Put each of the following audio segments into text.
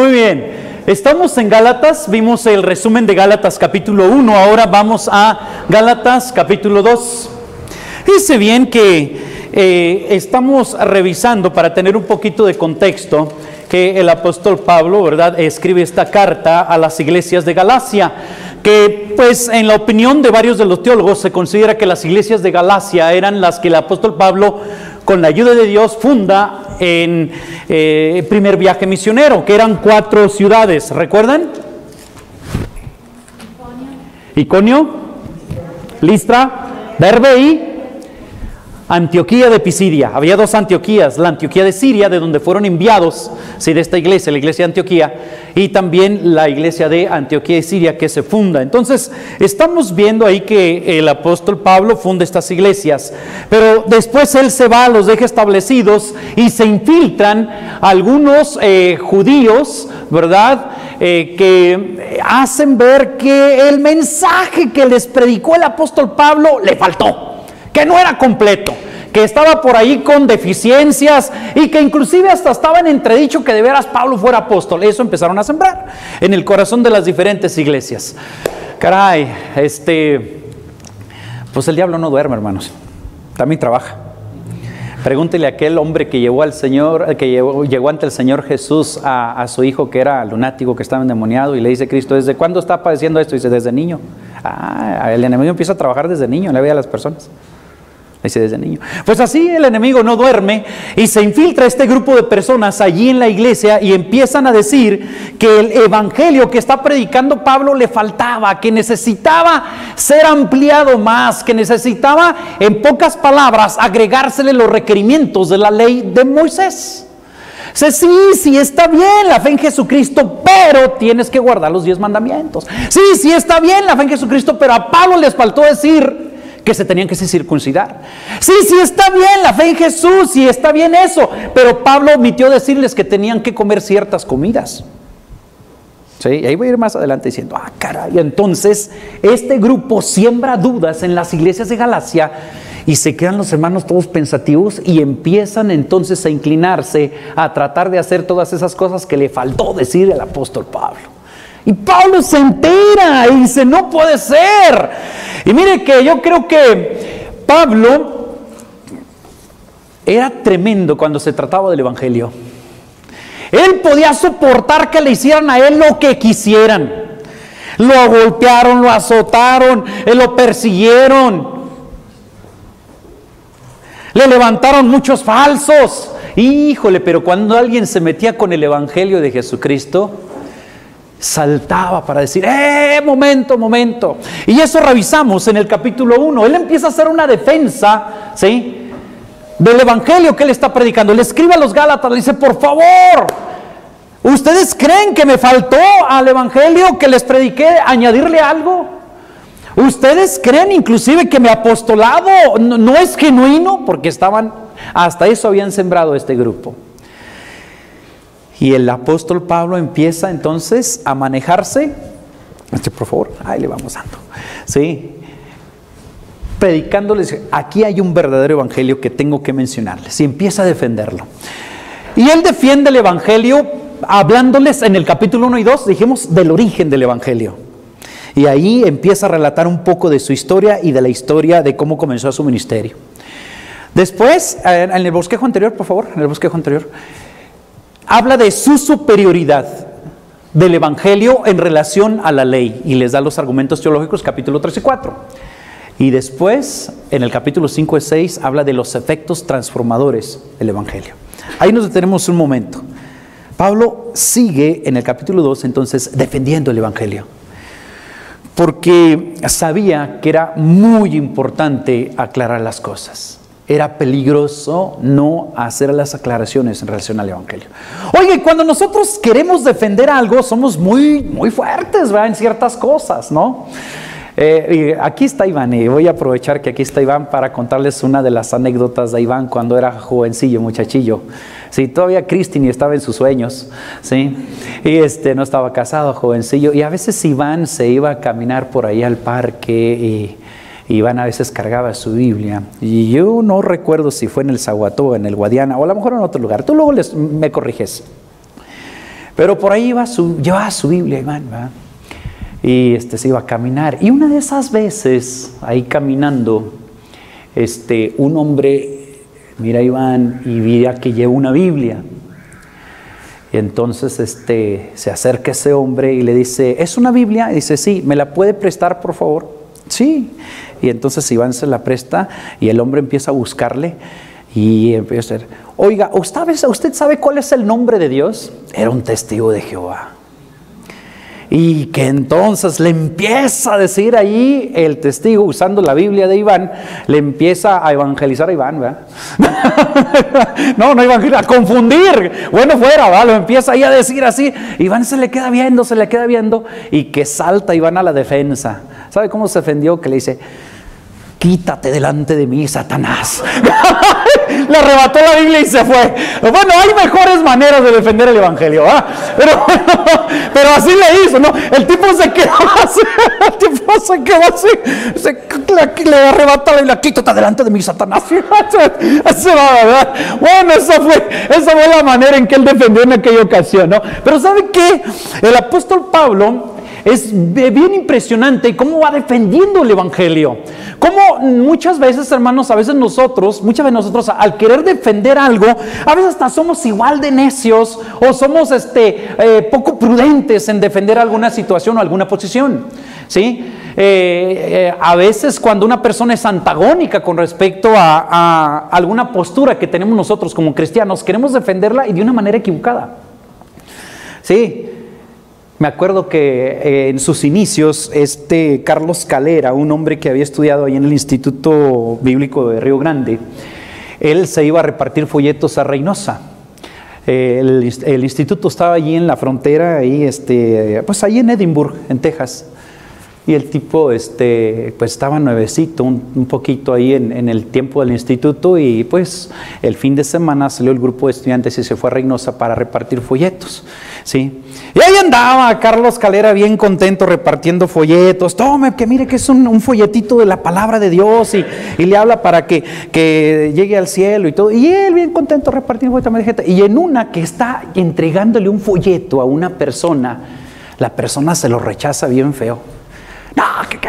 Muy bien, estamos en Gálatas, vimos el resumen de Gálatas capítulo 1, ahora vamos a Gálatas capítulo 2. Fíjense bien que estamos revisando, para tener un poquito de contexto, que el apóstol Pablo, ¿verdad?, escribe esta carta a las iglesias de Galacia, que pues en la opinión de varios de los teólogos se considera que las iglesias de Galacia eran las que el apóstol Pablo, con la ayuda de Dios, funda en el primer viaje misionero, que eran 4 ciudades, ¿recuerdan? Iconio, Listra, Derbe y Antioquía de Pisidia. Había 2 Antioquías, la Antioquía de Siria, de donde fueron enviados, sí, de esta iglesia, la iglesia de Antioquía, y también la iglesia de Antioquía de Siria, que se funda. Entonces, estamos viendo ahí que el apóstol Pablo funda estas iglesias, pero después él se va, los deja establecidos, y se infiltran algunos judíos, ¿verdad?, que hacen ver que el mensaje que les predicó el apóstol Pablo le faltó, que no era completo, que estaba por ahí con deficiencias y que inclusive hasta estaba en entredicho que de veras Pablo fuera apóstol. Eso empezaron a sembrar en el corazón de las diferentes iglesias. Caray, pues el diablo no duerme, hermanos, también trabaja. Pregúntele a aquel hombre que llevó al Señor, que llegó ante el Señor Jesús a su hijo que era lunático, que estaba endemoniado, y le dice Cristo: ¿desde cuándo está padeciendo esto? Y dice: desde niño. El enemigo empieza a trabajar desde niño en la vida de las personas. Dice: desde niño. Pues así el enemigo no duerme y se infiltra este grupo de personas allí en la iglesia y empiezan a decir que el evangelio que está predicando Pablo le faltaba, que necesitaba ser ampliado más, que necesitaba, en pocas palabras, agregársele los requerimientos de la ley de Moisés. Sí, está bien la fe en Jesucristo, pero tienes que guardar los 10 mandamientos. Sí, está bien la fe en Jesucristo, pero a Pablo les faltó decir que se tenían que circuncidar. Sí, está bien la fe en Jesús, sí está bien eso, pero Pablo omitió decirles que tenían que comer ciertas comidas. Sí, y ahí voy a ir más adelante diciendo: caray, entonces este grupo siembra dudas en las iglesias de Galacia y se quedan los hermanos todos pensativos y empiezan entonces a inclinarse a tratar de hacer todas esas cosas que le faltó decir el apóstol Pablo. Y Pablo se entera y dice: no puede ser. Y mire que yo creo que Pablo era tremendo cuando se trataba del evangelio. Él podía soportar que le hicieran a él lo que quisieran. Lo golpearon, lo azotaron, lo persiguieron, le levantaron muchos falsos. Híjole, pero cuando alguien se metía con el evangelio de Jesucristo, saltaba para decir: momento. Y eso revisamos en el capítulo 1. Él empieza a hacer una defensa, ¿sí?, del evangelio que él está predicando. Le escribe a los Gálatas, le dice: por favor, ¿ustedes creen que me faltó al evangelio que les prediqué añadirle algo? ¿Ustedes creen inclusive que mi apostolado no es genuino? Porque hasta eso habían sembrado este grupo. Y el apóstol Pablo empieza entonces a manejarse, por favor, ahí le vamos dando, ¿sí?, predicándoles: aquí hay un verdadero evangelio que tengo que mencionarles, y empieza a defenderlo. Y él defiende el evangelio hablándoles en el capítulo 1 y 2, dijimos, del origen del evangelio. Y ahí empieza a relatar un poco de su historia y de la historia de cómo comenzó su ministerio. Después, en el bosquejo anterior, por favor, en el bosquejo anterior, habla de su superioridad del evangelio en relación a la ley y les da los argumentos teológicos, capítulo 3 y 4. Y después, en el capítulo 5 y 6, habla de los efectos transformadores del evangelio. Ahí nos detenemos un momento. Pablo sigue en el capítulo 2 entonces defendiendo el evangelio, porque sabía que era muy importante aclarar las cosas. Era peligroso no hacer las aclaraciones en relación al evangelio. Oye, cuando nosotros queremos defender algo, somos muy fuertes, ¿verdad?, en ciertas cosas, ¿no? Aquí está Iván, y voy a aprovechar que aquí está Iván para contarles una de las anécdotas de Iván cuando era jovencillo, muchachillo. Sí, todavía Cristina estaba en sus sueños, ¿sí? Y no estaba casado, jovencillo. Y a veces Iván se iba a caminar por ahí al parque y Iván a veces cargaba su Biblia. Y yo no recuerdo si fue en el Zaguató, en el Guadiana, o a lo mejor en otro lugar. Tú luego me corriges. Pero por ahí llevaba su Biblia, Iván, ¿verdad? Y se iba a caminar. Y una de esas veces, ahí caminando, un hombre mira a Iván y veía que lleva una Biblia. Y entonces se acerca ese hombre y le dice, ¿es una Biblia? Y dice, sí, ¿me la puede prestar, por favor? Sí. Y entonces Iván se la presta y el hombre empieza a buscarle y empieza a decir, oiga, ¿usted sabe cuál es el nombre de Dios? Era un testigo de Jehová. Y que entonces le empieza a decir ahí el testigo, usando la Biblia de Iván, le empieza a evangelizar a Iván, ¿verdad? no evangelizar, a confundir. Bueno, fuera, ¿verdad? Lo empieza ahí a decir así. Iván se le queda viendo y que salta Iván a la defensa. ¿Sabe cómo se defendió? Que le dice, quítate delante de mí, Satanás. Le arrebató la Biblia y se fue. Bueno, hay mejores maneras de defender el evangelio, ¿ah? Pero así le hizo, ¿no? El tipo se quedó así. Le arrebató la Biblia, quítate delante de mí, Satanás. Así va, ¿verdad? Bueno, esa fue la manera en que él defendió en aquella ocasión, ¿no? Pero ¿sabe qué? El apóstol Pablo es bien impresionante cómo va defendiendo el evangelio. Cómo muchas veces, hermanos, muchas veces nosotros al querer defender algo, a veces hasta somos igual de necios o somos poco prudentes en defender alguna situación o alguna posición, ¿sí? A veces cuando una persona es antagónica con respecto a alguna postura que tenemos nosotros como cristianos, queremos defenderla y de una manera equivocada, ¿sí? Me acuerdo que en sus inicios, Carlos Calera, un hombre que había estudiado ahí en el Instituto Bíblico de Río Grande, él se iba a repartir folletos a Reynosa. El instituto estaba allí en la frontera, ahí, pues ahí en Edinburgh, en Texas. Y el tipo pues estaba nuevecito, un poquito ahí en el tiempo del instituto, y pues el fin de semana salió el grupo de estudiantes y se fue a Reynosa para repartir folletos, ¿sí? Y ahí andaba Carlos Calera bien contento repartiendo folletos. Tome, que mire que es un folletito de la palabra de Dios y le habla para que llegue al cielo y todo. Y él bien contento repartiendo folletos. Y en una que está entregándole un folleto a una persona, la persona se lo rechaza bien feo. No,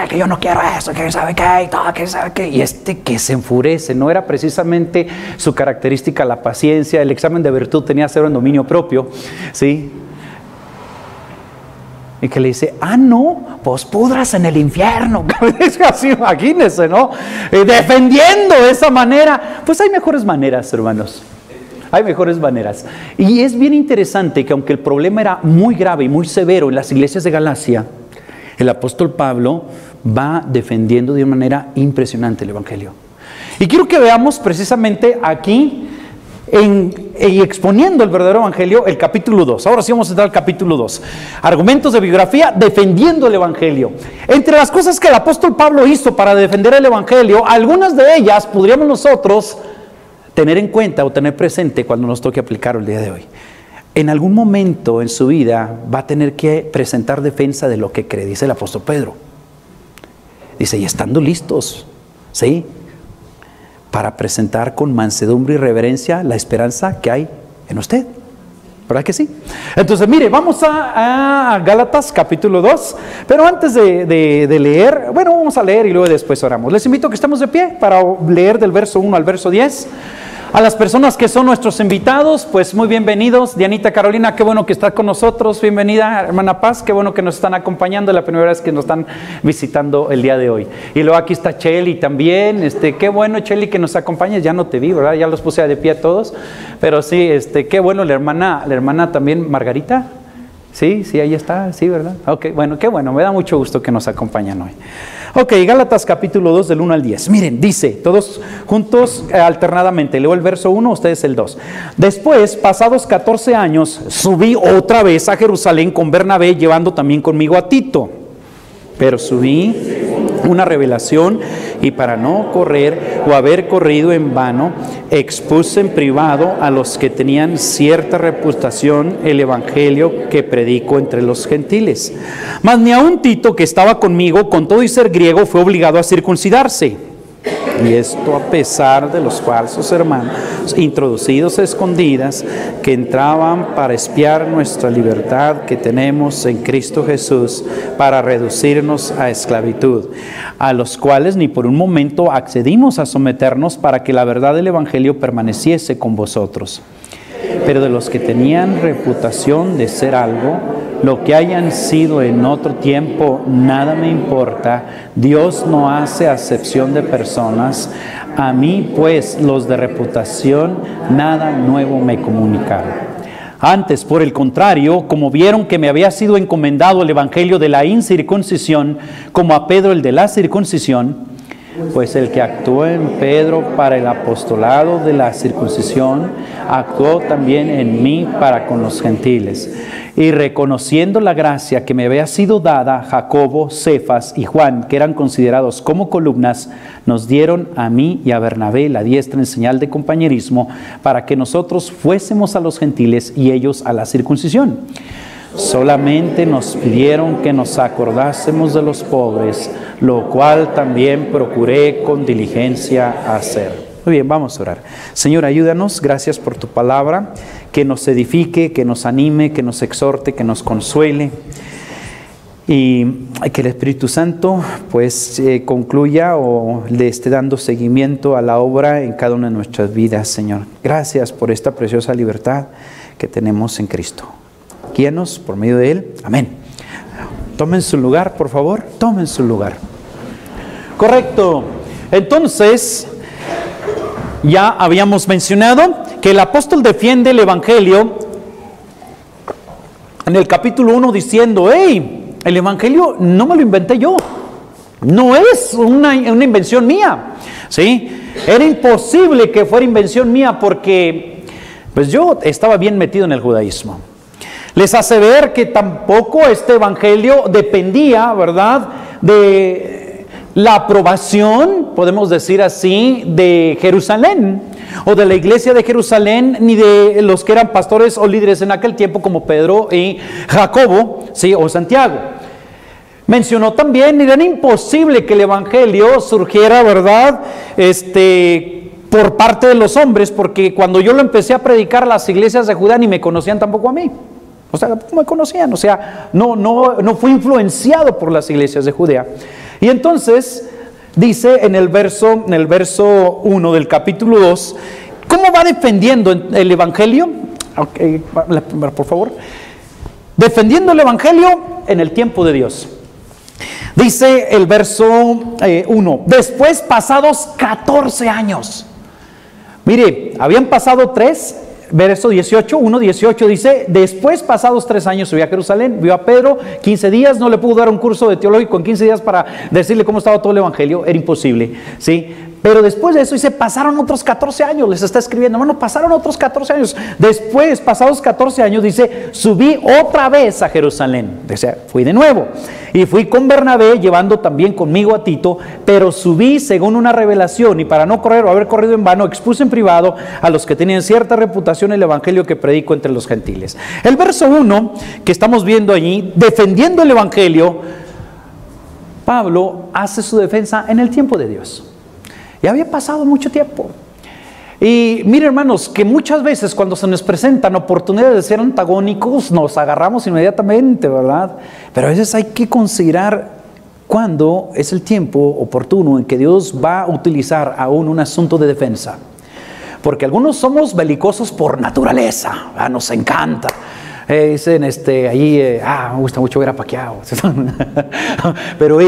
que yo no quiero eso, que sabe qué, que sabe qué. Y que se enfurece, no era precisamente su característica la paciencia, el examen de virtud tenía 0 en dominio propio, ¿sí? Y que le dice, no, pues pudras en el infierno. Así, imagínense, ¿no? Defendiendo de esa manera. Pues hay mejores maneras, hermanos. Hay mejores maneras. Y es bien interesante que aunque el problema era muy grave y muy severo en las iglesias de Galacia, el apóstol Pablo va defendiendo de una manera impresionante el evangelio. Y quiero que veamos precisamente aquí, exponiendo el verdadero evangelio, el capítulo 2. Ahora sí vamos a entrar al capítulo 2. Argumentos de biografía defendiendo el evangelio. Entre las cosas que el apóstol Pablo hizo para defender el evangelio, algunas de ellas podríamos nosotros tener en cuenta o tener presente cuando nos toque aplicar el día de hoy. En algún momento en su vida va a tener que presentar defensa de lo que cree, dice el apóstol Pedro. Dice, y estando listos, ¿sí?, para presentar con mansedumbre y reverencia la esperanza que hay en usted. ¿Verdad que sí? Entonces, mire, vamos a Gálatas capítulo 2, pero antes de leer, bueno, vamos a leer y luego después oramos. Les invito a que estemos de pie para leer del verso 1 al verso 10. A las personas que son nuestros invitados, pues muy bienvenidos. Dianita Carolina, qué bueno que está con nosotros. Bienvenida, hermana Paz, qué bueno que nos están acompañando. La primera vez que nos están visitando el día de hoy. Y luego aquí está Cheli también. Qué bueno, Cheli, que nos acompañes. Ya no te vi, ¿verdad? Ya los puse de pie a todos. Pero sí, qué bueno, la hermana también, Margarita. Sí, ahí está, sí, ¿verdad? Ok, bueno, qué bueno, me da mucho gusto que nos acompañan hoy. Ok, Gálatas capítulo 2 del 1 al 10. Miren, dice, todos juntos alternadamente, leo el verso 1, ustedes el 2. Después, pasados 14 años, subí otra vez a Jerusalén con Bernabé, llevando también conmigo a Tito. Pero subí una revelación y para no correr o haber corrido en vano, expuse en privado a los que tenían cierta reputación el evangelio que predico entre los gentiles. Mas ni aun Tito, que estaba conmigo, con todo y ser griego, fue obligado a circuncidarse. Y esto a pesar de los falsos hermanos introducidos a escondidas que entraban para espiar nuestra libertad que tenemos en Cristo Jesús para reducirnos a esclavitud, a los cuales ni por un momento accedimos a someternos para que la verdad del Evangelio permaneciese con vosotros. Pero de los que tenían reputación de ser algo, lo que hayan sido en otro tiempo, nada me importa. Dios no hace acepción de personas. A mí, pues, los de reputación, nada nuevo me comunicaron. Antes, por el contrario, como vieron que me había sido encomendado el evangelio de la incircuncisión, como a Pedro el de la circuncisión, pues el que actuó en Pedro para el apostolado de la circuncisión, actuó también en mí para con los gentiles. Y reconociendo la gracia que me había sido dada, Jacobo, Cefas y Juan, que eran considerados como columnas, nos dieron a mí y a Bernabé la diestra en señal de compañerismo, para que nosotros fuésemos a los gentiles y ellos a la circuncisión. Solamente nos pidieron que nos acordásemos de los pobres, lo cual también procuré con diligencia hacer. Muy bien, vamos a orar. Señor, ayúdanos, gracias por tu palabra, que nos edifique, que nos anime, que nos exhorte, que nos consuele. Y que el Espíritu Santo pues concluya o le esté dando seguimiento a la obra en cada una de nuestras vidas, Señor. Gracias por esta preciosa libertad que tenemos en Cristo. Guíanos por medio de Él. Amén. Tomen su lugar, por favor. Tomen su lugar. Correcto. Entonces, ya habíamos mencionado que el apóstol defiende el Evangelio en el capítulo 1 diciendo, hey, el Evangelio no me lo inventé yo. No es una invención mía. ¿Sí? Era imposible que fuera invención mía porque pues yo estaba bien metido en el judaísmo. Les hace ver que tampoco este evangelio dependía, ¿verdad?, de la aprobación, podemos decir así, de Jerusalén o de la iglesia de Jerusalén, ni de los que eran pastores o líderes en aquel tiempo como Pedro y Jacobo, ¿sí?, o Santiago. Mencionó también, era imposible que el evangelio surgiera, ¿verdad?, por parte de los hombres, porque cuando yo lo empecé a predicar a las iglesias de Judá ni me conocían tampoco a mí. O sea, no me conocían, o sea, no fui influenciado por las iglesias de Judea. Y entonces dice en el verso 1 del capítulo 2, ¿cómo va defendiendo el evangelio? Okay, por favor. Defendiendo el evangelio en el tiempo de Dios. Dice el verso 1, después pasados 14 años. Mire, habían pasado 3. Verso 18, 1:18 dice, después pasados 3 años subió a Jerusalén, vio a Pedro, 15 días, no le pudo dar un curso de teológico en 15 días para decirle cómo estaba todo el evangelio, era imposible, ¿sí? Pero después de eso dice, pasaron otros 14 años, les está escribiendo, bueno, pasaron otros 14 años, después, pasados 14 años, dice, subí otra vez a Jerusalén, o sea, fui de nuevo, y fui con Bernabé, llevando también conmigo a Tito, pero subí según una revelación, y para no correr o haber corrido en vano, expuse en privado a los que tenían cierta reputación el evangelio que predico entre los gentiles. El verso 1, que estamos viendo allí, defendiendo el evangelio, Pablo hace su defensa en el tiempo de Dios. Ya había pasado mucho tiempo. Y miren, hermanos, que muchas veces cuando se nos presentan oportunidades de ser antagónicos, nos agarramos inmediatamente, ¿verdad? Pero a veces hay que considerar cuándo es el tiempo oportuno en que Dios va a utilizar aún un asunto de defensa. Porque algunos somos belicosos por naturaleza, ¿verdad? Nos encanta. Dicen, me gusta mucho ver a Pacquiao. Pero,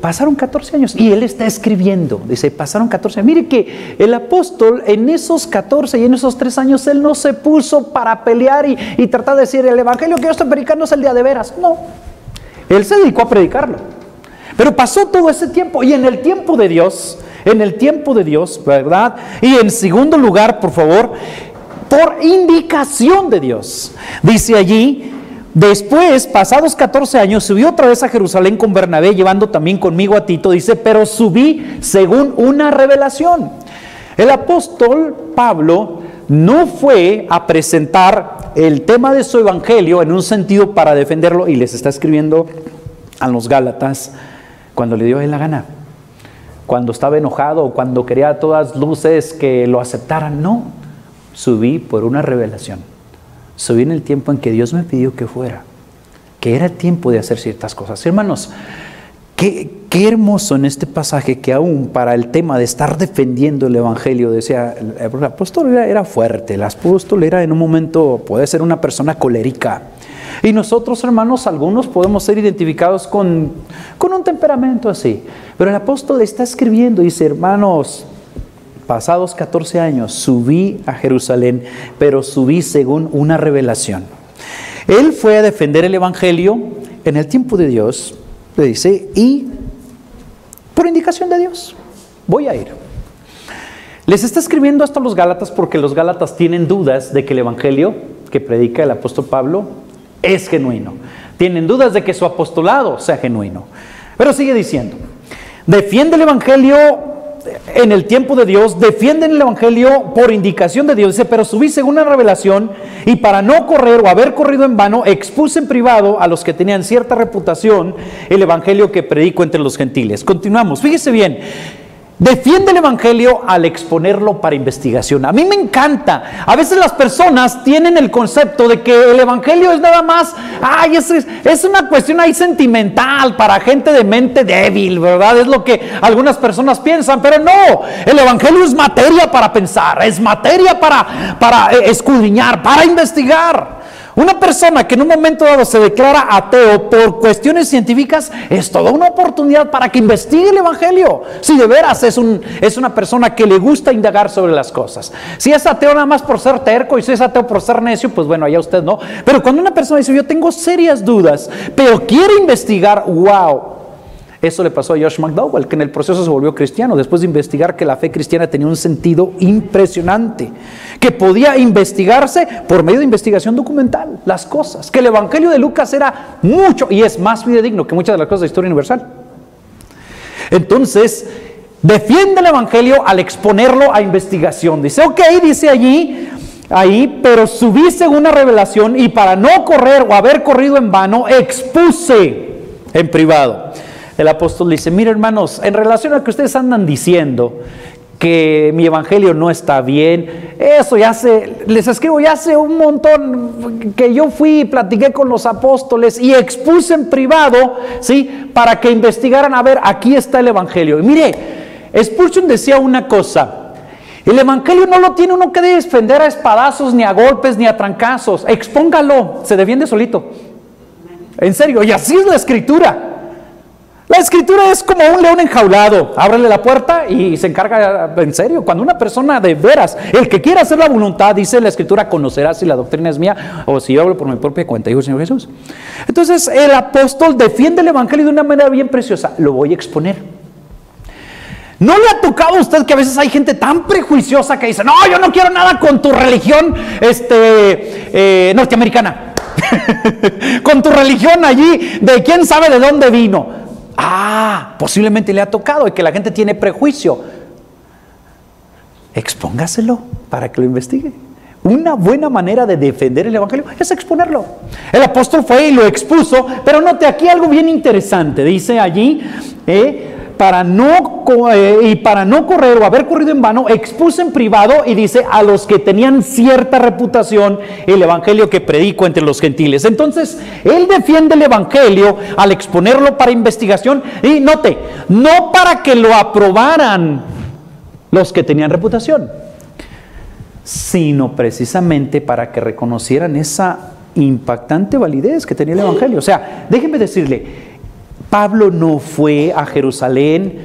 pasaron 14 años y él está escribiendo, dice, pasaron 14 años. Mire que el apóstol en esos 14 y en esos 3 años, él no se puso para pelear y tratar de decir, el evangelio que yo estoy predicando es el día de veras. No, él se dedicó a predicarlo. Pero pasó todo ese tiempo y en el tiempo de Dios, ¿verdad? Y en segundo lugar, por favor, por indicación de Dios. Dice allí, después, pasados 14 años, subí otra vez a Jerusalén con Bernabé, llevando también conmigo a Tito, dice, pero subí según una revelación. El apóstol Pablo no fue a presentar el tema de su evangelio en un sentido para defenderlo, y les está escribiendo a los Gálatas cuando le dio a él la gana. cuando estaba enojado o cuando quería a todas luces que lo aceptaran. No, subí por una revelación. Subí en el tiempo en que Dios me pidió que fuera, que era tiempo de hacer ciertas cosas. Hermanos, qué hermoso en este pasaje que aún para el tema de estar defendiendo el Evangelio, decía, el apóstol era fuerte, el apóstol era en un momento, puede ser una persona colérica. Y nosotros, hermanos, algunos podemos ser identificados con un temperamento así. Pero el apóstol está escribiendo y dice, hermanos, pasados 14 años, subí a Jerusalén, pero subí según una revelación. Él fue a defender el Evangelio en el tiempo de Dios, le dice, y por indicación de Dios, voy a ir. Les está escribiendo esto a los Gálatas porque los Gálatas tienen dudas de que el Evangelio que predica el apóstol Pablo es genuino. Tienen dudas de que su apostolado sea genuino. Pero sigue diciendo, defiende el Evangelio en el tiempo de Dios, defienden el Evangelio por indicación de Dios. Dice, pero subí según una revelación y para no correr o haber corrido en vano, expuse en privado a los que tenían cierta reputación el Evangelio que predico entre los gentiles. Continuamos, fíjese bien. Defiende el Evangelio al exponerlo para investigación. A mí me encanta. A veces las personas tienen el concepto de que el Evangelio es nada más, es una cuestión ahí sentimental para gente de mente débil, ¿verdad? Es lo que algunas personas piensan, pero no. El Evangelio es materia para pensar, es materia para escudriñar, para investigar. Una persona que en un momento dado se declara ateo por cuestiones científicas es toda una oportunidad para que investigue el Evangelio. Si de veras es una persona que le gusta indagar sobre las cosas. Si es ateo nada más por ser terco y si es ateo por ser necio, pues bueno, allá usted no. Pero cuando una persona dice, yo tengo serias dudas, pero quiere investigar, wow. Eso le pasó a Josh McDowell, que en el proceso se volvió cristiano, después de investigar que la fe cristiana tenía un sentido impresionante, que podía investigarse por medio de investigación documental, las cosas, que el Evangelio de Lucas era mucho y es más fidedigno que muchas de las cosas de historia universal. Entonces, defiende el Evangelio al exponerlo a investigación. Dice, ok, dice ahí, pero subí según una revelación y para no correr o haber corrido en vano, expuse en privado. El apóstol dice, mire hermanos, en relación a que ustedes andan diciendo que mi evangelio no está bien, eso les escribo ya hace un montón que yo fui y platiqué con los apóstoles y expuse en privado, ¿sí? Para que investigaran, a ver, aquí está el evangelio. Y mire, Spurgeon decía una cosa, el evangelio no lo tiene uno que defender a espadazos, ni a golpes, ni a trancazos, expóngalo, se defiende solito. En serio, y así es la escritura. La escritura es como un león enjaulado, ábrele la puerta y se encarga, en serio, cuando una persona de veras, el que quiera hacer la voluntad, dice la escritura, conocerá si la doctrina es mía o si yo hablo por mi propia cuenta, dijo el Señor Jesús. Entonces el apóstol defiende el evangelio de una manera bien preciosa, lo voy a exponer. ¿No le ha tocado a usted que a veces hay gente tan prejuiciosa que dice, no, yo no quiero nada con tu religión norteamericana, con tu religión allí, de quién sabe de dónde vino? Posiblemente le ha tocado y que la gente tiene prejuicio. Expóngaselo para que lo investigue. Una buena manera de defender el evangelio es exponerlo. El apóstol fue y lo expuso, pero note aquí algo bien interesante. Dice allí, para no correr o haber corrido en vano, expuse en privado y dice a los que tenían cierta reputación el evangelio que predico entre los gentiles. Entonces, él defiende el evangelio al exponerlo para investigación y note, no para que lo aprobaran los que tenían reputación, sino precisamente para que reconocieran esa impactante validez que tenía el evangelio. O sea, déjenme decirle, Pablo no fue a Jerusalén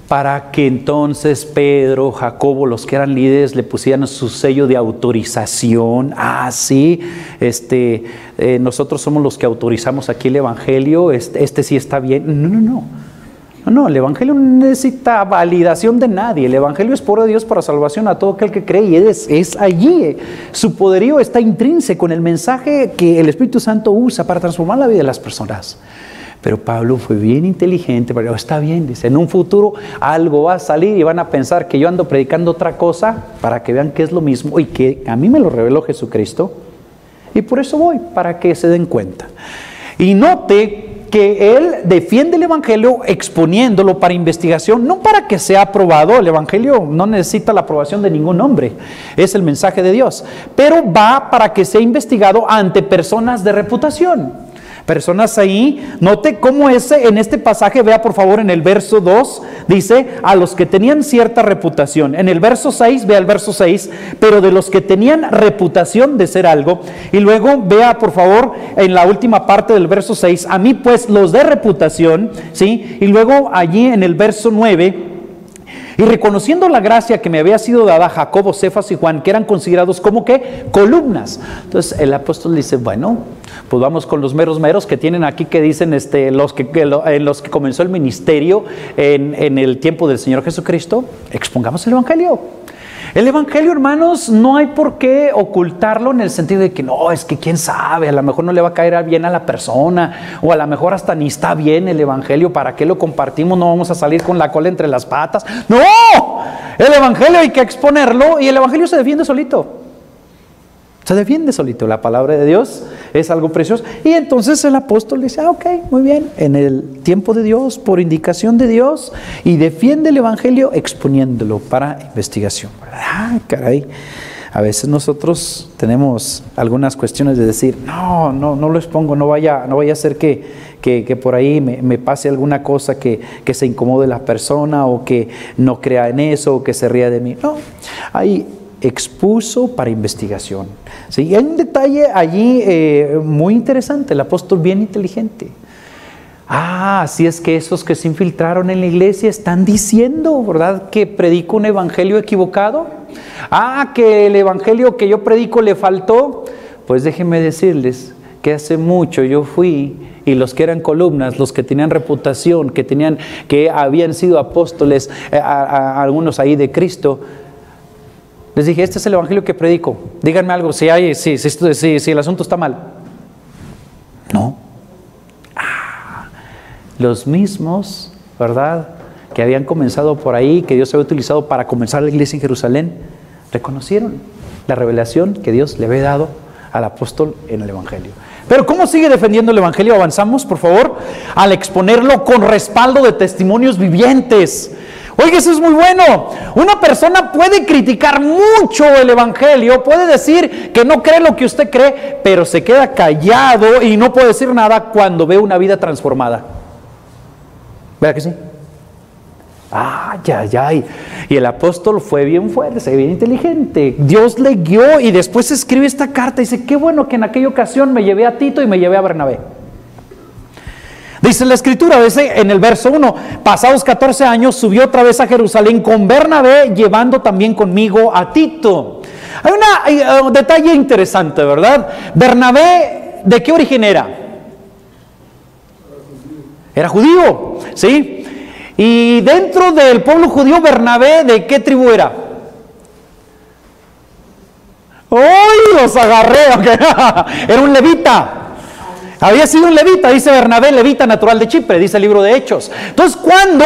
para que entonces Pedro, Jacobo, los que eran líderes, le pusieran su sello de autorización. Sí, nosotros somos los que autorizamos aquí el evangelio, este sí está bien. No, el evangelio no necesita validación de nadie. El evangelio es poder de Dios para salvación a todo aquel que cree y es allí. Su poderío está intrínseco en el mensaje que el Espíritu Santo usa para transformar la vida de las personas. Pero Pablo fue bien inteligente, pero está bien, dice, en un futuro algo va a salir y van a pensar que yo ando predicando otra cosa para que vean que es lo mismo y que a mí me lo reveló Jesucristo y por eso voy, para que se den cuenta. Y note que él defiende el Evangelio exponiéndolo para investigación, no para que sea aprobado. El Evangelio no necesita la aprobación de ningún hombre, es el mensaje de Dios, pero va para que sea investigado ante personas de reputación. Personas ahí, note cómo en este pasaje, vea por favor en el verso 2, dice, a los que tenían cierta reputación. En el verso 6, vea el verso 6, pero de los que tenían reputación de ser algo. Y luego vea por favor en la última parte del verso 6, a mí pues los de reputación, ¿sí? Y luego allí en el verso 9, y reconociendo la gracia que me había sido dada a Jacobo, Cefas y Juan, que eran considerados como que columnas. Entonces el apóstol dice, bueno, pues vamos con los meros meros que tienen aquí, que dicen los que comenzó el ministerio en el tiempo del Señor Jesucristo. Expongamos el Evangelio. El Evangelio, hermanos, no hay por qué ocultarlo en el sentido de que no, es que quién sabe, a lo mejor no le va a caer bien a la persona, o a lo mejor hasta ni está bien el Evangelio, ¿para qué lo compartimos? No vamos a salir con la cola entre las patas. ¡No! El Evangelio hay que exponerlo y el Evangelio se defiende solito. Se defiende solito. La palabra de Dios es algo precioso. Y entonces el apóstol dice, ok, muy bien, en el tiempo de Dios, por indicación de Dios, y defiende el Evangelio exponiéndolo para investigación. Ah, caray. A veces nosotros tenemos algunas cuestiones de decir, no lo expongo, no vaya a ser que por ahí me pase alguna cosa que se incomode la persona, o que no crea en eso, o que se ría de mí. No, ahí expuso para investigación. ¿Sí? Hay un detalle allí muy interesante, el apóstol bien inteligente. Así es que esos que se infiltraron en la iglesia están diciendo, ¿verdad?, que predico un evangelio equivocado. Que el evangelio que yo predico le faltó. Pues déjenme decirles que hace mucho yo fui, y los que eran columnas, los que tenían reputación, que habían sido apóstoles, algunos ahí de Cristo, les dije, este es el evangelio que predico. Díganme algo, si el asunto está mal. No. Los mismos, ¿verdad?, que habían comenzado por ahí, que Dios había utilizado para comenzar la iglesia en Jerusalén, reconocieron la revelación que Dios le había dado al apóstol en el evangelio. Pero ¿cómo sigue defendiendo el evangelio? Avanzamos, por favor, al exponerlo con respaldo de testimonios vivientes. Oiga, eso es muy bueno. Una persona puede criticar mucho el evangelio, puede decir que no cree lo que usted cree, pero se queda callado y no puede decir nada cuando ve una vida transformada. ¿Verdad que sí? Y el apóstol fue bien fuerte, bien inteligente. Dios le guió y después escribe esta carta y dice, qué bueno que en aquella ocasión me llevé a Tito y me llevé a Bernabé. Dice la escritura, dice en el verso 1, pasados 14 años subió otra vez a Jerusalén con Bernabé, llevando también conmigo a Tito. Hay un detalle interesante, ¿verdad? Bernabé, ¿de qué origen era? Era judío, ¿sí? Y dentro del pueblo judío, Bernabé, ¿de qué tribu era? ¡Uy! Los agarré, okay. Era un levita. Había sido un levita, dice Bernabé, levita natural de Chipre, dice el libro de Hechos. Entonces,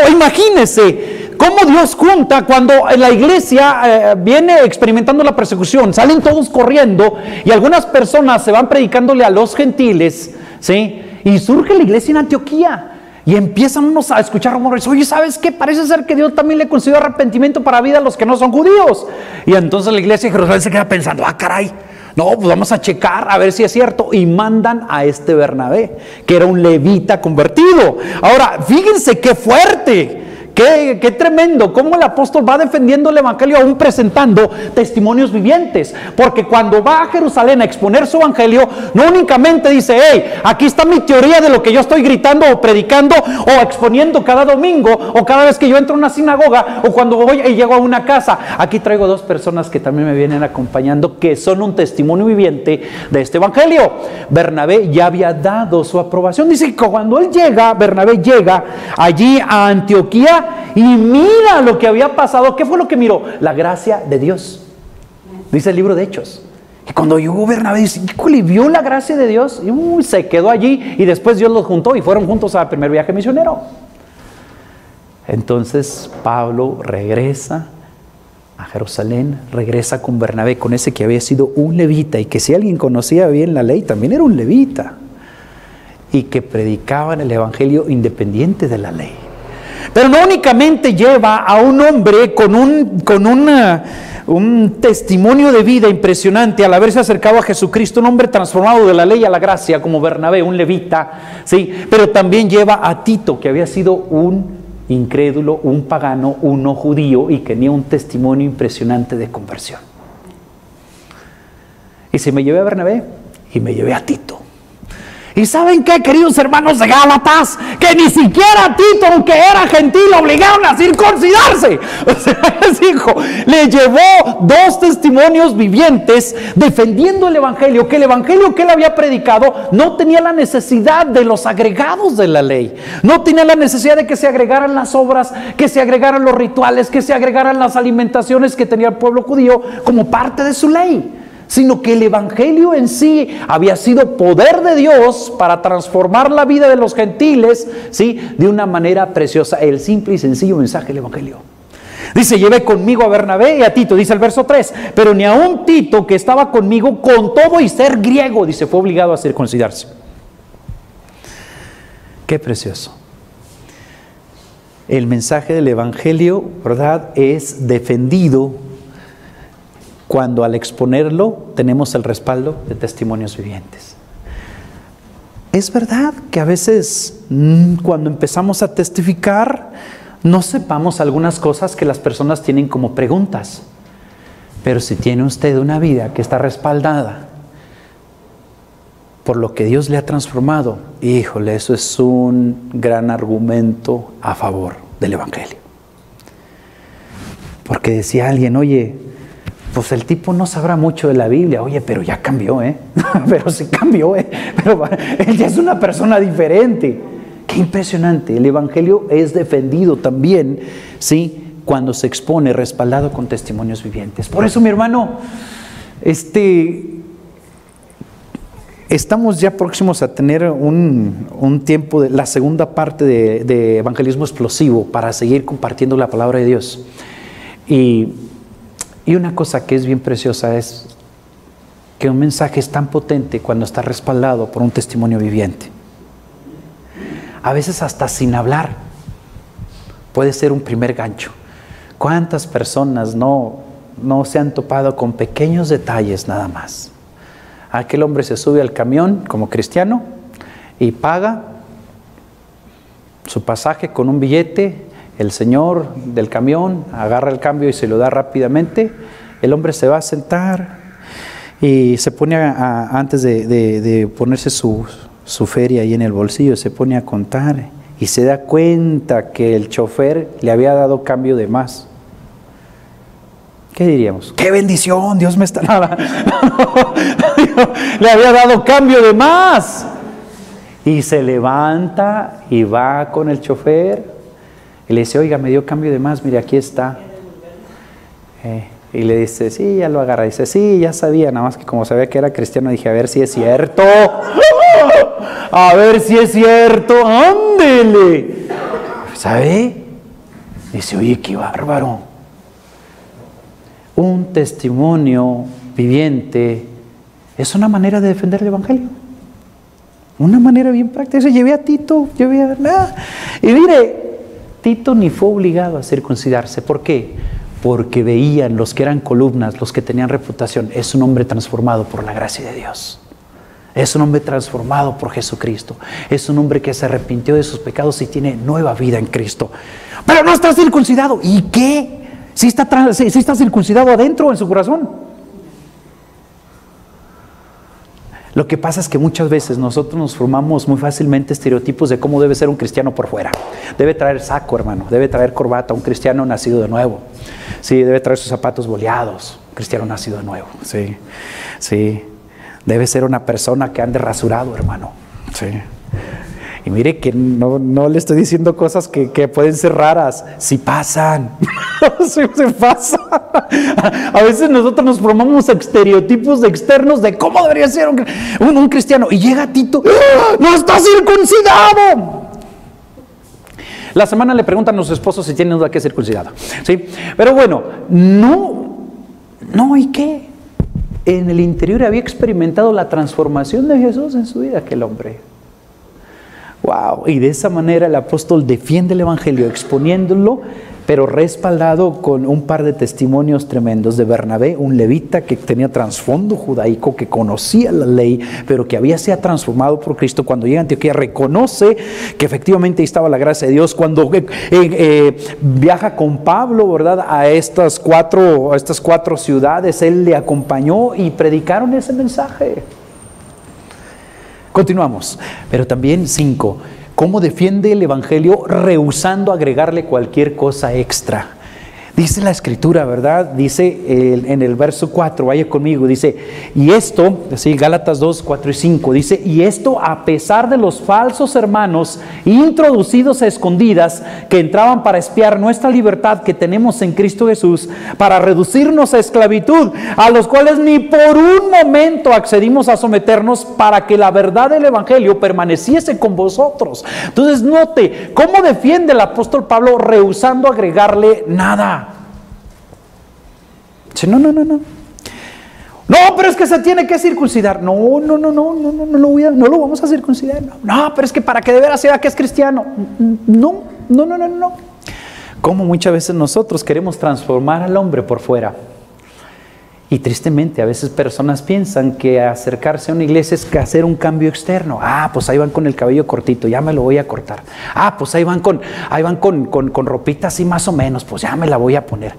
imagínense cómo Dios junta cuando la iglesia viene experimentando la persecución, salen todos corriendo y algunas personas se van predicándole a los gentiles, ¿sí? Y surge la iglesia en Antioquía. Y empiezan unos a escuchar rumores. Oye, ¿sabes qué? Parece ser que Dios también le concedió arrepentimiento para vida a los que no son judíos. Y entonces la iglesia de Jerusalén se queda pensando, caray, no, pues vamos a checar a ver si es cierto. Y mandan a este Bernabé, que era un levita convertido. Ahora, fíjense qué fuerte. Qué tremendo, cómo el apóstol va defendiendo el evangelio aún presentando testimonios vivientes, porque cuando va a Jerusalén a exponer su evangelio, no únicamente dice, hey, aquí está mi teoría de lo que yo estoy gritando o predicando o exponiendo cada domingo o cada vez que yo entro a una sinagoga o cuando voy y llego a una casa. Aquí traigo dos personas que también me vienen acompañando, que son un testimonio viviente de este evangelio. Bernabé ya había dado su aprobación. Dice que cuando Bernabé llega allí a Antioquía, y mira lo que había pasado. ¿Qué fue lo que miró? La gracia de Dios. Dice el libro de Hechos. Y cuando llegó Bernabé, dice, híjole, vio la gracia de Dios. Y se quedó allí. Y después Dios los juntó y fueron juntos al primer viaje misionero. Entonces Pablo regresa a Jerusalén, regresa con Bernabé, con ese que había sido un levita. Y que si alguien conocía bien la ley, también era un levita. y que predicaban el evangelio independiente de la ley. Pero no únicamente lleva a un hombre con un testimonio de vida impresionante al haberse acercado a Jesucristo, un hombre transformado de la ley a la gracia, como Bernabé, un levita, ¿sí? Pero también lleva a Tito, que había sido un incrédulo, un pagano, un no judío, y que tenía un testimonio impresionante de conversión. Y se me llevé a Bernabé y me llevé a Tito. ¿Y saben qué, queridos hermanos de Gálatas? Que ni siquiera a Tito, aunque era gentil, lo obligaron a circuncidarse. O sea, hijo, le llevó dos testimonios vivientes defendiendo el evangelio, que el evangelio que él había predicado no tenía la necesidad de los agregados de la ley, no tenía la necesidad de que se agregaran las obras, que se agregaran los rituales, que se agregaran las alimentaciones que tenía el pueblo judío como parte de su ley, sino que el evangelio en sí había sido poder de Dios para transformar la vida de los gentiles, ¿sí?, de una manera preciosa. El simple y sencillo mensaje del evangelio. Dice, llevé conmigo a Bernabé y a Tito, dice el verso 3, pero ni aun Tito, que estaba conmigo, con todo y ser griego, dice, fue obligado a circuncidarse. Qué precioso. El mensaje del evangelio, ¿verdad?, es defendido cuando al exponerlo tenemos el respaldo de testimonios vivientes. Es verdad que a veces cuando empezamos a testificar no sepamos algunas cosas que las personas tienen como preguntas, pero si tiene usted una vida que está respaldada por lo que Dios le ha transformado, híjole, eso es un gran argumento a favor del evangelio. Porque decía alguien, oye, pues el tipo no sabrá mucho de la Biblia. Oye, pero ya cambió, pero sí cambió, pero él ya es una persona diferente. Qué impresionante. El evangelio es defendido también, ¿sí?, cuando se expone respaldado con testimonios vivientes. Por eso, mi hermano, estamos ya próximos a tener un tiempo, de la segunda parte de evangelismo explosivo, para seguir compartiendo la palabra de Dios. Y una cosa que es bien preciosa es que un mensaje es tan potente cuando está respaldado por un testimonio viviente. A veces hasta sin hablar puede ser un primer gancho. ¿Cuántas personas no se han topado con pequeños detalles nada más? Aquel hombre se sube al camión como cristiano y paga su pasaje con un billete. El señor del camión agarra el cambio y se lo da rápidamente. El hombre se va a sentar y se pone antes de ponerse su feria ahí en el bolsillo, se pone a contar y se da cuenta que el chofer le había dado cambio de más. ¿Qué diríamos? ¡Qué bendición! Dios me está nada. Le había dado cambio de más. Y se levanta y va con el chofer. Y le dice, oiga, me dio cambio de más, mire, aquí está. Y le dice, sí, ya lo agarra. Dice, sí, ya sabía, nada más que como sabía que era cristiano, dije, a ver si es cierto. A ver si es cierto, ándele. ¿Sabe? Dice, oye, qué bárbaro. Un testimonio viviente es una manera de defender el evangelio. Una manera bien práctica. Dice, llevé a Tito, llevé a... Y mire, Tito ni fue obligado a circuncidarse. ¿Por qué? Porque veían los que eran columnas, los que tenían reputación. Es un hombre transformado por la gracia de Dios. Es un hombre transformado por Jesucristo. Es un hombre que se arrepintió de sus pecados y tiene nueva vida en Cristo. Pero no está circuncidado. ¿Y qué? ¿Sí está circuncidado adentro en su corazón? Lo que pasa es que muchas veces nosotros nos formamos muy fácilmente estereotipos de cómo debe ser un cristiano por fuera. Debe traer saco, hermano, debe traer corbata, un cristiano nacido de nuevo. Sí, debe traer sus zapatos boleados, un cristiano nacido de nuevo. Sí, sí. Debe ser una persona que ande rasurado, hermano. Sí. Y mire que no le estoy diciendo cosas que pueden ser raras. Sí pasan. Se pasa. A veces nosotros nos formamos estereotipos externos de cómo debería ser un cristiano. Y llega Tito, ¡ah! ¡No está circuncidado! La semana le preguntan a los esposos si tienen duda que es circuncidado. ¿Sí? Pero bueno, no, ¿y qué? En el interior había experimentado la transformación de Jesús en su vida, aquel hombre. Wow, y de esa manera el apóstol defiende el evangelio exponiéndolo, pero respaldado con un par de testimonios tremendos de Bernabé, un levita que tenía trasfondo judaico, que conocía la ley, pero que había sido transformado por Cristo. Cuando llega a Antioquía reconoce que efectivamente ahí estaba la gracia de Dios. Cuando viaja con Pablo, ¿verdad?, a estas cuatro ciudades, él le acompañó y predicaron ese mensaje. Continuamos, pero también 5. ¿Cómo defiende el evangelio? Rehusando agregarle cualquier cosa extra. Dice la escritura, ¿verdad? Dice en el verso 4, vaya conmigo, dice, y esto, así, Gálatas 2, 4 y 5, dice, y esto a pesar de los falsos hermanos introducidos a escondidas que entraban para espiar nuestra libertad que tenemos en Cristo Jesús, para reducirnos a esclavitud, a los cuales ni por un momento accedimos a someternos para que la verdad del evangelio permaneciese con vosotros. Entonces note, ¿cómo defiende el apóstol Pablo rehusando agregarle nada? Dice, no, pero es que se tiene que circuncidar. No lo vamos a circuncidar. No, pero es que para que de veras sea que es cristiano. No. Como muchas veces nosotros queremos transformar al hombre por fuera. Y tristemente a veces personas piensan que acercarse a una iglesia es que hacer un cambio externo. Pues ahí van con el cabello cortito, ya me lo voy a cortar. Pues ahí van con ropita así más o menos, pues ya me la voy a poner.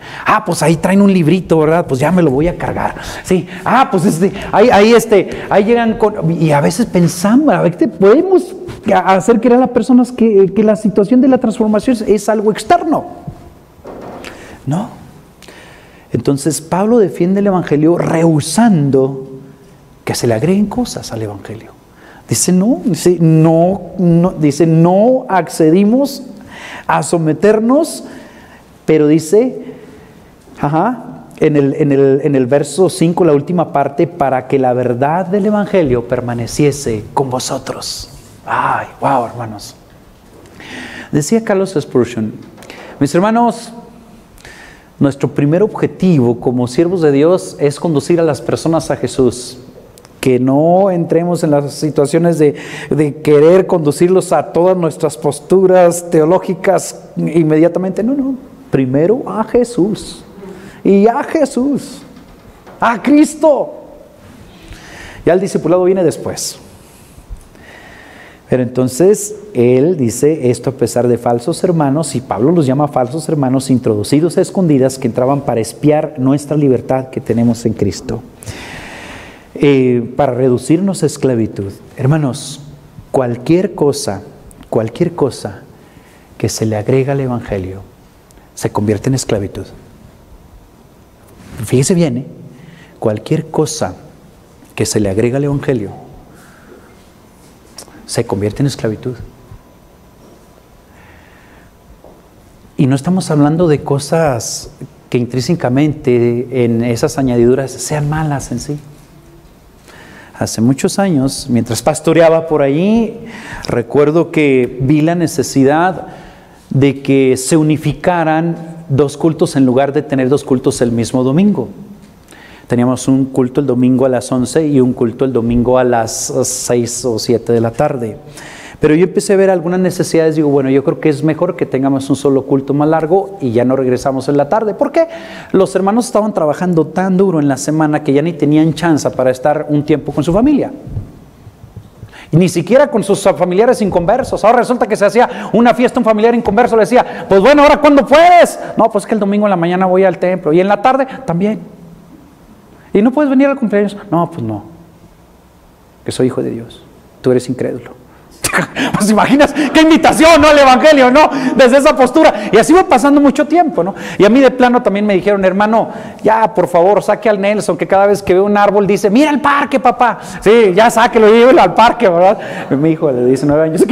Pues ahí traen un librito, ¿verdad? Pues ya me lo voy a cargar. Sí, pues ahí llegan con... Y a veces pensamos, a veces podemos hacer creer a las personas que la situación de la transformación es algo externo. No. Entonces Pablo defiende el evangelio rehusando que se le agreguen cosas al evangelio. Dice no accedimos a someternos, pero dice, en el verso 5, la última parte, para que la verdad del evangelio permaneciese con vosotros. Wow, hermanos. Decía Carlos Spurgeon, mis hermanos, nuestro primer objetivo como siervos de Dios es conducir a las personas a Jesús. Que no entremos en las situaciones de querer conducirlos a todas nuestras posturas teológicas inmediatamente. No. Primero a Jesús. Y a Jesús. A Cristo. Ya el discipulado viene después. Pero entonces él dice esto a pesar de falsos hermanos, y Pablo los llama falsos hermanos introducidos a escondidas que entraban para espiar nuestra libertad que tenemos en Cristo, para reducirnos a esclavitud. Hermanos, cualquier cosa que se le agrega al evangelio se convierte en esclavitud. Fíjese bien, cualquier cosa que se le agrega al evangelio se convierte en esclavitud. Y no estamos hablando de cosas que intrínsecamente en esas añadiduras sean malas en sí. Hace muchos años, mientras pastoreaba por ahí, recuerdo que vi la necesidad de que se unificaran 2 cultos en lugar de tener 2 cultos el mismo domingo. Teníamos un culto el domingo a las 11 y un culto el domingo a las 6 o 7 de la tarde. Pero yo empecé a ver algunas necesidades. Digo, bueno, yo creo que es mejor que tengamos un solo culto más largo y ya no regresamos en la tarde. Porque los hermanos estaban trabajando tan duro en la semana que ya ni tenían chance para estar un tiempo con su familia. Y ni siquiera con sus familiares inconversos. Ahora resulta que se hacía una fiesta, un familiar inconverso le decía, pues bueno, ¿ahora cuándo puedes? No, pues que el domingo en la mañana voy al templo y en la tarde también. ¿Y no puedes venir al cumpleaños? No, pues no. Que soy hijo de Dios. Tú eres incrédulo. Pues imaginas qué invitación, ¿no? Al evangelio, ¿no? Desde esa postura. Y así va pasando mucho tiempo, ¿no? Y a mí de plano también me dijeron, hermano, ya por favor saque al Nelson, que cada vez que ve un árbol dice, mira el parque, papá. Sí, ya sáquelo, llévelo al parque, ¿verdad? Mi hijo de 19 años.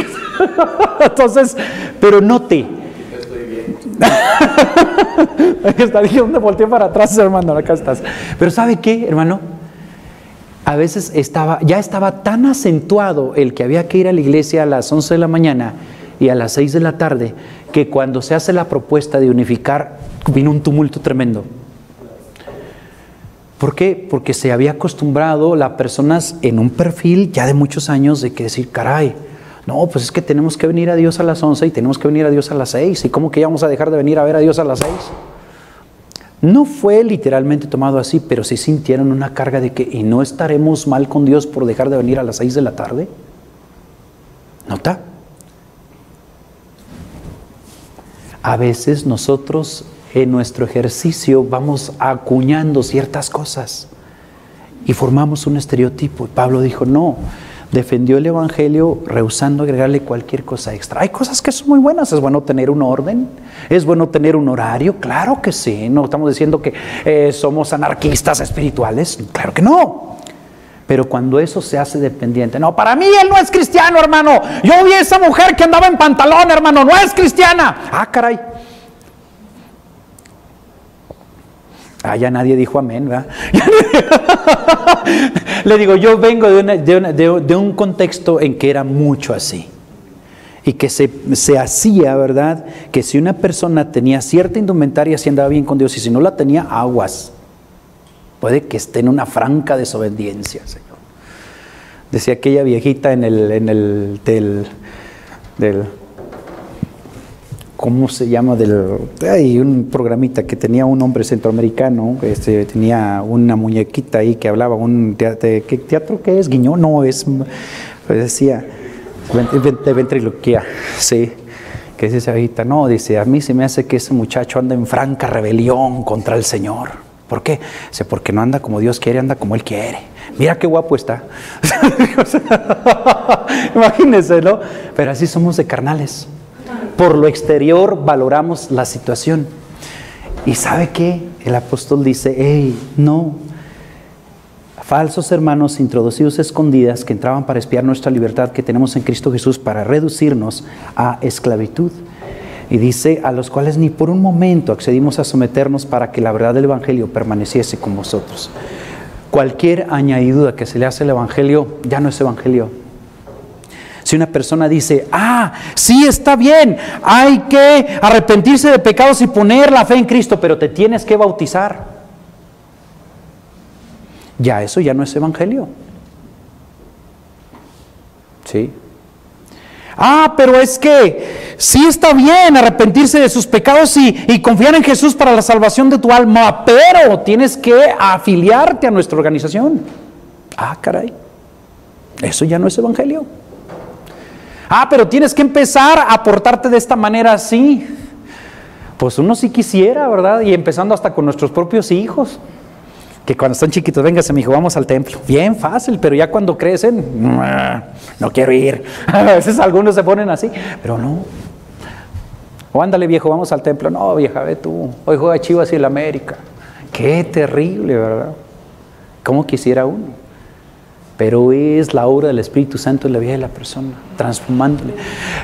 Entonces, pero note. Dije, ¿dónde volteé para atrás, hermano? Acá estás. Pero ¿sabe qué, hermano? A veces ya estaba tan acentuado el que había que ir a la iglesia a las 11 de la mañana y a las 6 de la tarde, que cuando se hace la propuesta de unificar, vino un tumulto tremendo. ¿Por qué? Porque se había acostumbrado las personas en un perfil ya de muchos años de que decir, caray, No, pues es que tenemos que venir a Dios a las 11 y tenemos que venir a Dios a las 6. ¿Y cómo que íbamos a dejar de venir a ver a Dios a las 6? No fue literalmente tomado así, pero sí sintieron una carga de que, ¿y no estaremos mal con Dios por dejar de venir a las 6 de la tarde? ¿Nota? A veces nosotros en nuestro ejercicio vamos acuñando ciertas cosas y formamos un estereotipo. Y Pablo dijo, no, defendió el evangelio rehusando agregarle cualquier cosa extra. Hay cosas que son muy buenas, es bueno tener un orden, es bueno tener un horario, claro que sí, no estamos diciendo que somos anarquistas espirituales, claro que no. Pero cuando eso se hace dependiente, no, para mí él no es cristiano, hermano, yo vi a esa mujer que andaba en pantalón, hermano, no es cristiana. Ah, caray. Ah, ya nadie dijo amén, ¿verdad? Le digo, yo vengo de un contexto en que era mucho así. Y que se hacía, ¿verdad? Que si una persona tenía cierta indumentaria, si andaba bien con Dios, y si no la tenía, aguas. Puede que esté en una franca desobediencia, Señor. Decía aquella viejita del ¿cómo se llama? Hay un programita que tenía un hombre centroamericano, tenía una muñequita ahí que hablaba, ¿qué teatro que es? Guiñón, no, pues decía, de ventriloquía, sí, que es esa viejita, no, dice, a mí se me hace que ese muchacho anda en franca rebelión contra el Señor. ¿Por qué? Dice, porque no anda como Dios quiere, anda como Él quiere. Mira qué guapo está. Imagínense, ¿no? Pero así somos de carnales. Por lo exterior valoramos la situación. ¿Y sabe qué? El apóstol dice, hey, no. Falsos hermanos introducidos a escondidas que entraban para espiar nuestra libertad que tenemos en Cristo Jesús para reducirnos a esclavitud. Y dice, a los cuales ni por un momento accedimos a someternos para que la verdad del Evangelio permaneciese con vosotros. Cualquier añadidura que se le hace al Evangelio, ya no es Evangelio. Si una persona dice, sí está bien, hay que arrepentirse de pecados y poner la fe en Cristo, pero te tienes que bautizar. Ya eso ya no es Evangelio. ¿Sí? Pero es que sí está bien arrepentirse de sus pecados y confiar en Jesús para la salvación de tu alma, pero tienes que afiliarte a nuestra organización. Caray, eso ya no es Evangelio. Pero tienes que empezar a portarte de esta manera así. Pues uno sí quisiera, ¿verdad? Y empezando hasta con nuestros propios hijos. Que cuando están chiquitos, véngase, mi hijo, vamos al templo. Bien fácil, pero ya cuando crecen, no quiero ir. A veces algunos se ponen así, pero no. O ándale, viejo, vamos al templo. No, vieja, ve tú. Hoy juega Chivas y el América. Qué terrible, ¿verdad? ¿Cómo quisiera uno? Pero es la obra del Espíritu Santo en la vida de la persona, transformándole.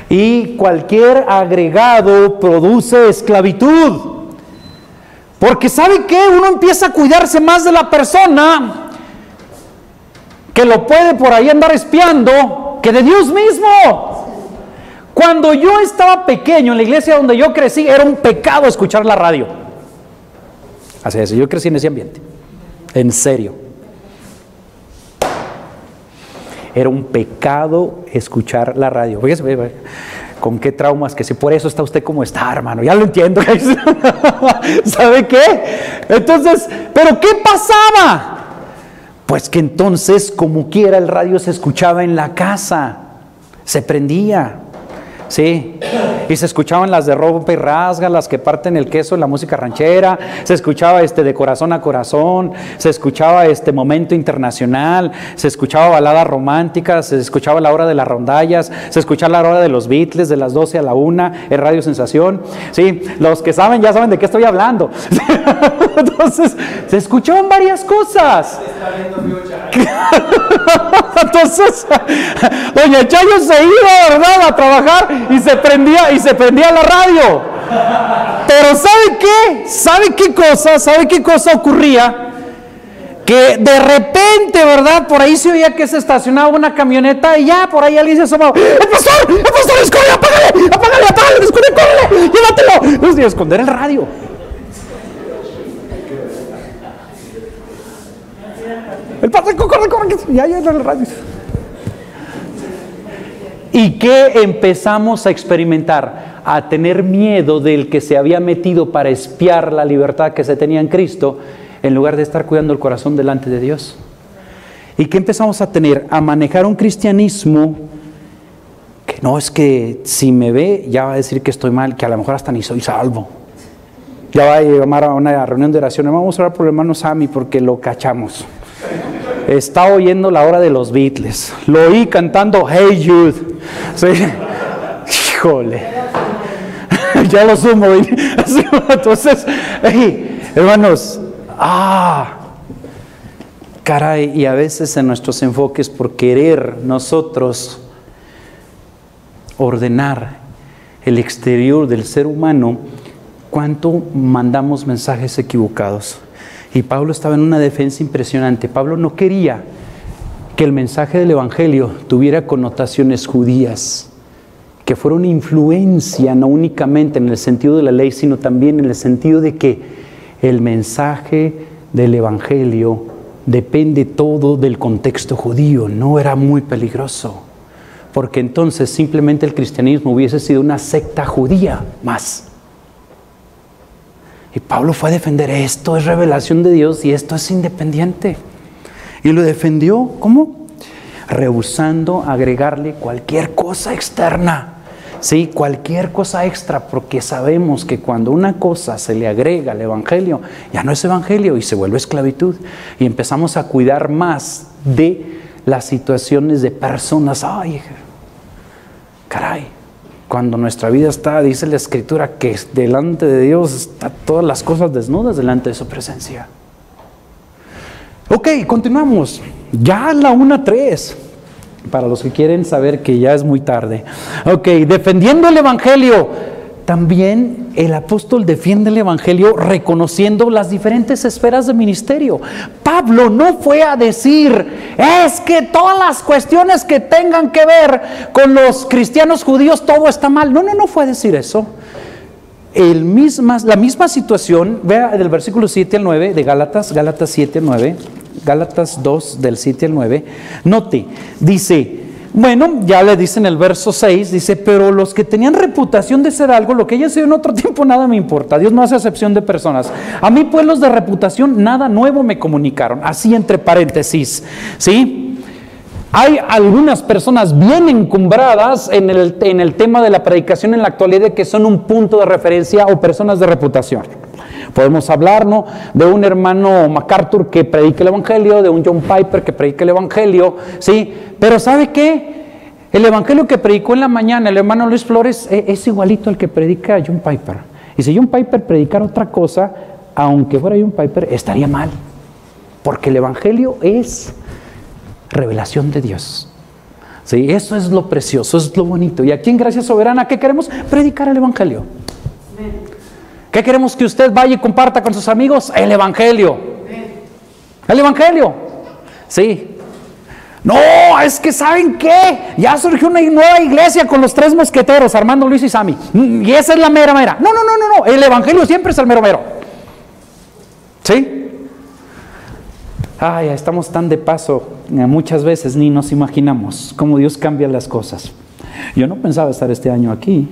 Y cualquier agregado produce esclavitud. Porque ¿sabe qué? Uno empieza a cuidarse más de la persona que lo puede por ahí andar espiando que de Dios mismo. Cuando yo estaba pequeño en la iglesia donde yo crecí, era un pecado escuchar la radio. Así es, yo crecí en ese ambiente. En serio. Era un pecado escuchar la radio. Fíjese, con qué traumas, que si por eso está usted como está, hermano, ya lo entiendo. ¿Sabe qué? Entonces, ¿pero qué pasaba? Pues que entonces, como quiera, el radio se escuchaba en la casa, se prendía, sí, y se escuchaban las de rompe y rasga, las que parten el queso, la música ranchera, se escuchaba de corazón a corazón, se escuchaba momento internacional, se escuchaba baladas románticas, se escuchaba la hora de las rondallas, se escuchaba la hora de los Beatles de las 12 a la 1, el Radio Sensación, sí, los que saben ya saben de qué estoy hablando. Entonces, se escuchaban varias cosas. Entonces, doña Chayo se iba, ¿verdad?, a trabajar y se prendía la radio. Pero ¿sabe qué? ¿Sabe qué cosa ocurría? Que de repente, ¿verdad?, por ahí se oía que se estacionaba una camioneta y ya por ahí alguien se asomaba. ¡El pastor, esconde, apágale, esconde, córrele, llévatelo! Y esconder el radio. El pastor, corre, ya en el radio. ¿Y qué empezamos a experimentar? A tener miedo del que se había metido para espiar la libertad que se tenía en Cristo, en lugar de estar cuidando el corazón delante de Dios. ¿Y qué empezamos a tener? A manejar un cristianismo que no es que si me ve ya va a decir que estoy mal, que a lo mejor hasta ni soy salvo. Ya va a llamar a una reunión de oración, vamos a orar por el hermano Sammy porque lo cachamos. Está oyendo la hora de los Beatles. Lo oí cantando Hey Jude. ¿Sí? Híjole. Ya lo sumo. Entonces, hey, hermanos, caray, y a veces en nuestros enfoques por querer nosotros ordenar el exterior del ser humano, ¿cuánto mandamos mensajes equivocados? Y Pablo estaba en una defensa impresionante. Pablo no quería que el mensaje del Evangelio tuviera connotaciones judías, que fuera una influencia no únicamente en el sentido de la ley, sino también en el sentido de que el mensaje del Evangelio depende todo del contexto judío. No era muy peligroso, porque entonces simplemente el cristianismo hubiese sido una secta judía más. Y Pablo fue a defender esto, es revelación de Dios y esto es independiente. Y lo defendió, ¿cómo? Rehusando agregarle cualquier cosa externa, ¿sí? Cualquier cosa extra, porque sabemos que cuando una cosa se le agrega al Evangelio, ya no es Evangelio y se vuelve esclavitud. Y empezamos a cuidar más de las situaciones de personas. Ay, caray. Cuando nuestra vida está, dice la Escritura, que delante de Dios están todas las cosas desnudas delante de su presencia. Ok, continuamos. Ya a la 1:03. Para los que quieren saber que ya es muy tarde. Ok, defendiendo el Evangelio. También el apóstol defiende el Evangelio reconociendo las diferentes esferas de ministerio. Pablo no fue a decir, es que todas las cuestiones que tengan que ver con los cristianos judíos, todo está mal. No fue a decir eso. La misma situación, vea del versículo 7 al 9 de Gálatas 7 al 9, Gálatas 2 del 7 al 9, note, dice... Bueno, ya le dice en el verso 6, dice, pero los que tenían reputación de ser algo, lo que hayan sido en otro tiempo, nada me importa. Dios no hace acepción de personas. A mí, pues, los de reputación, nada nuevo me comunicaron. Así entre paréntesis, ¿sí? Hay algunas personas bien encumbradas en el tema de la predicación en la actualidad que son un punto de referencia o personas de reputación. Podemos hablar, ¿no?, de un hermano MacArthur que predica el Evangelio, de un John Piper que predica el Evangelio, ¿sí? Pero ¿sabe qué? El Evangelio que predicó en la mañana el hermano Luis Flores es igualito al que predica John Piper. Y si John Piper predicara otra cosa, aunque fuera John Piper, estaría mal. Porque el Evangelio es revelación de Dios. ¿Sí? Eso es lo precioso, eso es lo bonito. Y aquí en Gracia Soberana, ¿qué queremos? Predicar el Evangelio. ¿Qué queremos que usted vaya y comparta con sus amigos? El Evangelio. El Evangelio. Sí. No, es que ¿saben qué? Ya surgió una nueva iglesia con los 3 mosqueteros, Armando, Luis y Sammy. Y esa es la mera mera. No. El Evangelio siempre es el mero mero. ¿Sí? Ay, estamos tan de paso. Muchas veces ni nos imaginamos cómo Dios cambia las cosas. Yo no pensaba estar este año aquí.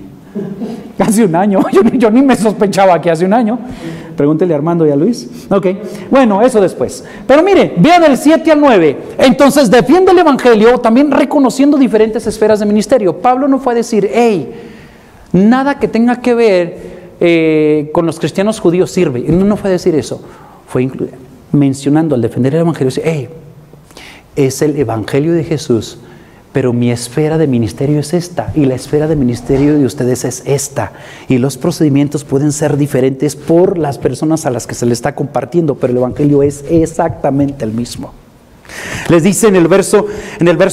Hace un año, yo ni me sospechaba que hace un año. Pregúntele a Armando y a Luis. Ok, bueno, eso después. Pero mire, vea del 7 al 9. Entonces defiende el Evangelio también reconociendo diferentes esferas de ministerio. Pablo no fue a decir, hey, nada que tenga que ver con los cristianos judíos sirve. No fue a decir eso. Fue mencionando al defender el Evangelio, hey, es el Evangelio de Jesús, pero mi esfera de ministerio es esta, y la esfera de ministerio de ustedes es esta, y los procedimientos pueden ser diferentes por las personas a las que se le está compartiendo, pero el Evangelio es exactamente el mismo. Les dice en el verso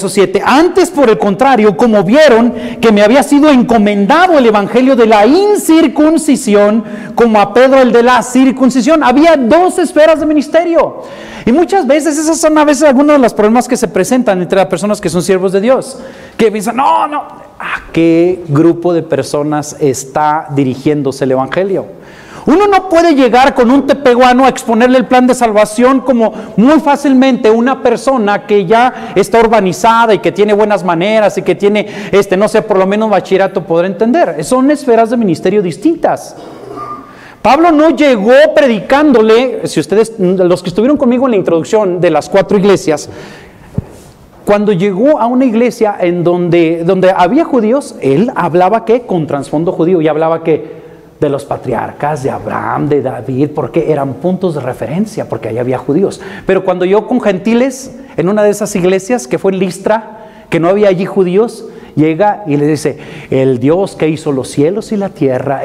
7, antes por el contrario, como vieron que me había sido encomendado el Evangelio de la incircuncisión, como a Pedro el de la circuncisión, había 2 esferas de ministerio. Y muchas veces esas son a veces algunos de los problemas que se presentan entre las personas que son siervos de Dios, que piensan, no, ¿a qué grupo de personas está dirigiéndose el Evangelio? Uno no puede llegar con un tepehuano a exponerle el plan de salvación como muy fácilmente una persona que ya está urbanizada y que tiene buenas maneras y que tiene, no sé, por lo menos bachillerato podrá entender. Son esferas de ministerio distintas. Pablo no llegó predicándole, si ustedes, los que estuvieron conmigo en la introducción de las 4 iglesias, cuando llegó a una iglesia en donde había judíos, él hablaba que con trasfondo judío y hablaba que de los patriarcas, de Abraham, de David, porque eran puntos de referencia, porque ahí había judíos. Pero cuando llegó con gentiles en una de esas iglesias que fue en Listra, que no había allí judíos, llega y le dice, el Dios que hizo los cielos y la tierra,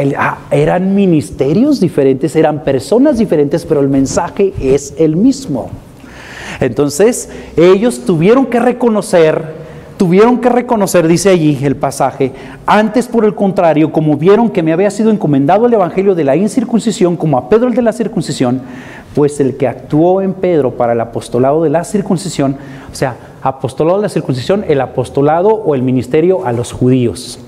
eran ministerios diferentes, eran personas diferentes, pero el mensaje es el mismo. Entonces ellos tuvieron que reconocer, dice allí el pasaje, antes por el contrario, como vieron que me había sido encomendado el evangelio de la incircuncisión, como a Pedro el de la circuncisión, pues el que actuó en Pedro para el apostolado de la circuncisión, o sea, apostolado de la circuncisión, el apostolado o el ministerio a los judíos.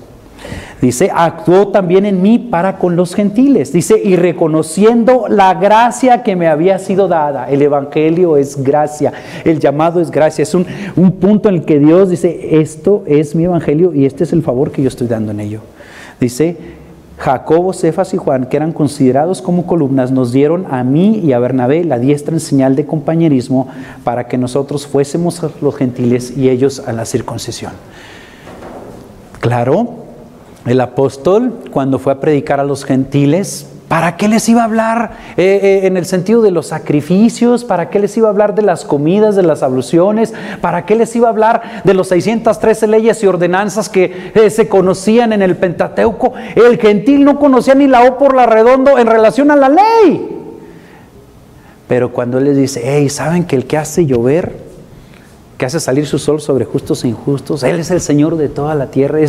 Dice, actuó también en mí para con los gentiles. Dice, y reconociendo la gracia que me había sido dada. El evangelio es gracia, el llamado es gracia. Es un punto en el que Dios dice, esto es mi evangelio y este es el favor que yo estoy dando en ello. Dice, Jacobo, Cefas y Juan, que eran considerados como columnas, nos dieron a mí y a Bernabé la diestra en señal de compañerismo para que nosotros fuésemos los gentiles y ellos a la circuncisión. Claro, el apóstol, cuando fue a predicar a los gentiles, ¿para qué les iba a hablar en el sentido de los sacrificios? ¿Para qué les iba a hablar de las comidas, de las abluciones? ¿Para qué les iba a hablar de los 613 leyes y ordenanzas que se conocían en el Pentateuco? El gentil no conocía ni la O por la redondo en relación a la ley. Pero cuando él les dice, hey, ¿saben que el que hace llover, que hace salir su sol sobre justos e injustos, Él es el Señor de toda la tierra? Y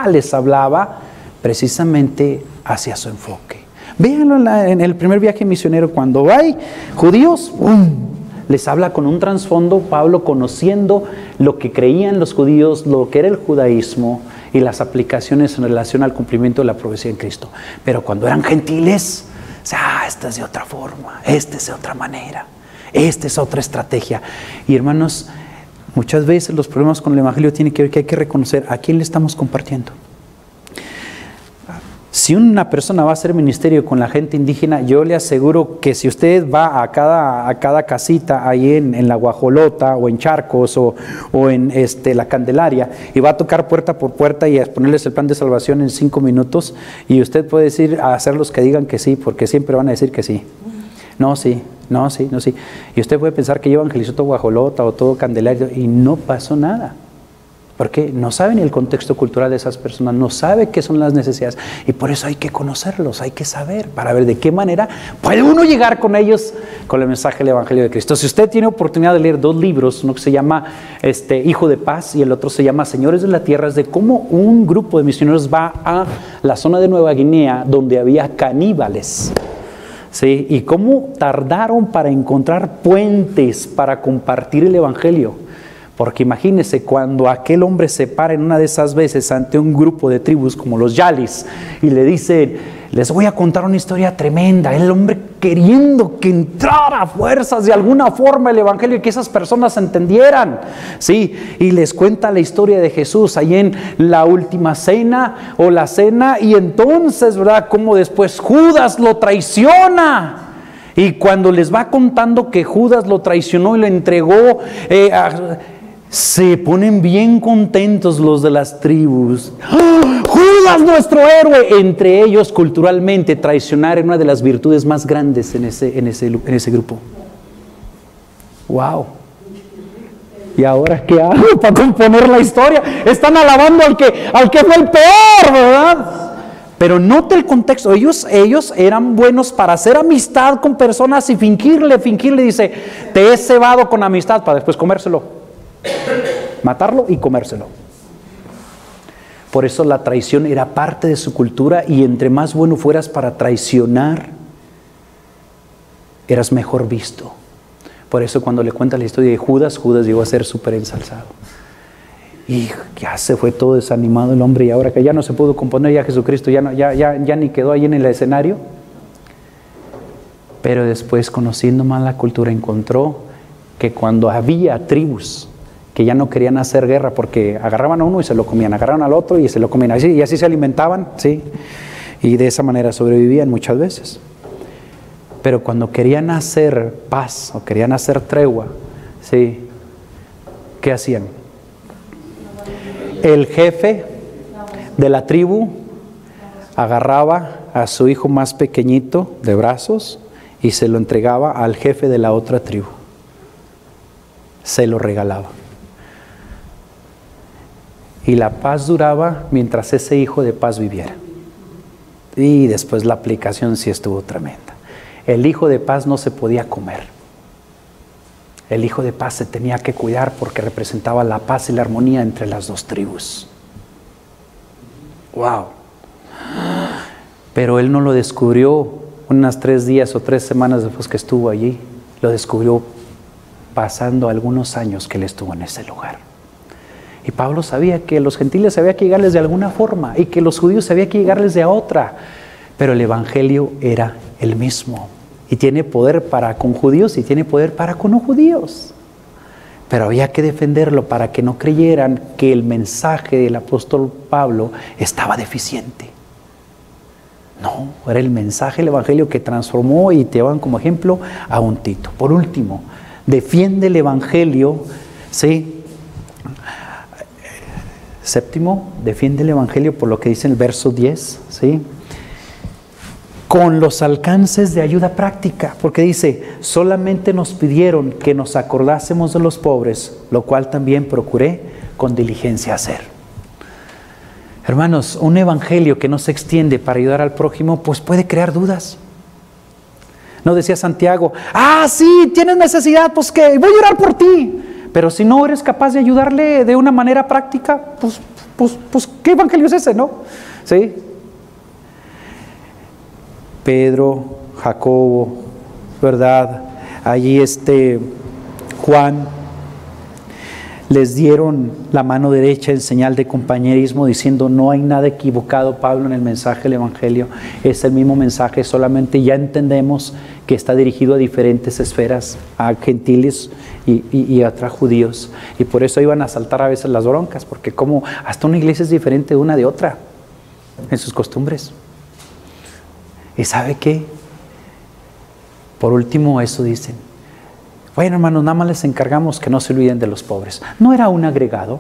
les hablaba precisamente hacia su enfoque. Véanlo en el primer viaje misionero, cuando hay judíos, les habla con un trasfondo, Pablo conociendo lo que creían los judíos, lo que era el judaísmo y las aplicaciones en relación al cumplimiento de la profecía en Cristo. Pero cuando eran gentiles, esta es de otra forma, esta es de otra manera, esta es otra estrategia. Y hermanos, muchas veces los problemas con el evangelio tienen que ver que hay que reconocer a quién le estamos compartiendo. Si una persona va a hacer ministerio con la gente indígena, yo le aseguro que si usted va a cada casita ahí en La Guajolota o en Charcos o en La Candelaria y va a tocar puerta por puerta y a ponerles el plan de salvación en 5 minutos, y usted puede decir a hacerlos que digan que sí, porque siempre van a decir que sí. No, sí. Y usted puede pensar que yo evangelizó todo Guajolota o todo Candelaria y no pasó nada. Porque no saben el contexto cultural de esas personas, no sabe qué son las necesidades, y por eso hay que conocerlos, hay que saber, para ver de qué manera puede uno llegar con ellos con el mensaje del Evangelio de Cristo. Si usted tiene oportunidad de leer 2 libros, uno que se llama Hijo de Paz y el otro se llama Señores de la Tierra, es de cómo un grupo de misioneros va a la zona de Nueva Guinea donde había caníbales. ¿Sí? Y cómo tardaron para encontrar puentes para compartir el evangelio. Porque imagínense, cuando aquel hombre se para en una de esas veces ante un grupo de tribus como los Yalis y le dice, les voy a contar una historia tremenda, el hombre queriendo que entrara a fuerzas de alguna forma el evangelio y que esas personas entendieran, ¿sí? Y les cuenta la historia de Jesús ahí en la última cena o la cena, y entonces, ¿verdad?, cómo después Judas lo traiciona. Y cuando les va contando que Judas lo traicionó y lo entregó, se ponen bien contentos los de las tribus. ¡Oh, Judas, nuestro héroe! Entre ellos, culturalmente, traicionar es una de las virtudes más grandes en ese grupo. ¡Wow! ¿Y ahora qué hago para componer la historia? Están alabando al que fue el peor, ¿verdad? Pero note el contexto. Ellos eran buenos para hacer amistad con personas y fingirle, dice, te he cebado con amistad, para después comérselo. Matarlo y comérselo. Por eso la traición era parte de su cultura, y entre más bueno fueras para traicionar, eras mejor visto. Por eso cuando le cuenta la historia de Judas llegó a ser súper ensalzado. Y ya se fue todo desanimado el hombre, y ahora que ya no se pudo componer, ya Jesucristo ya ni quedó ahí en el escenario, Pero después, conociendo más la cultura, encontró que cuando había tribus que ya no querían hacer guerra porque agarraban a uno y se lo comían, agarraban al otro y se lo comían, y así se alimentaban, ¿sí? Y de esa manera sobrevivían muchas veces. Pero cuando querían hacer paz o querían hacer tregua, ¿sí? ¿Qué hacían? El jefe de la tribu agarraba a su hijo más pequeñito de brazos y se lo entregaba al jefe de la otra tribu. Se lo regalaba. Y la paz duraba mientras ese hijo de paz viviera. Y después la aplicación sí estuvo tremenda. El hijo de paz no se podía comer. El hijo de paz se tenía que cuidar porque representaba la paz y la armonía entre las dos tribus. ¡Wow! Pero él no lo descubrió unas 3 días o 3 semanas después que estuvo allí. Lo descubrió pasando algunos años que él estuvo en ese lugar. Y Pablo sabía que los gentiles había que llegarles de alguna forma y que los judíos había que llegarles de otra. Pero el evangelio era el mismo. Y tiene poder para con judíos y tiene poder para con no judíos. Pero había que defenderlo para que no creyeran que el mensaje del apóstol Pablo estaba deficiente. No, era el mensaje del evangelio que transformó y te llevan como ejemplo a un Tito. Por último, defiende el evangelio, ¿sí? Séptimo, defiende el evangelio por lo que dice en el verso 10, ¿sí? Con los alcances de ayuda práctica, porque dice, solamente nos pidieron que nos acordásemos de los pobres, lo cual también procuré con diligencia hacer. Hermanos, un evangelio que no se extiende para ayudar al prójimo, pues puede crear dudas. No decía Santiago, sí, tienes necesidad, pues que voy a orar por ti. Pero si no eres capaz de ayudarle de una manera práctica, pues ¿qué evangelio es ese, no? ¿Sí? Pedro, Jacobo, ¿verdad? Allí Juan, les dieron la mano derecha en señal de compañerismo, diciendo no hay nada equivocado, Pablo, en el mensaje del evangelio. Es el mismo mensaje, solamente ya entendemos que está dirigido a diferentes esferas, a gentiles y a otros judíos. Y por eso iban a saltar a veces las broncas, porque como hasta una iglesia es diferente de una de otra en sus costumbres. ¿Y sabe qué? Por último, eso dicen. Bueno, hermanos, nada más les encargamos que no se olviden de los pobres. ¿No era un agregado?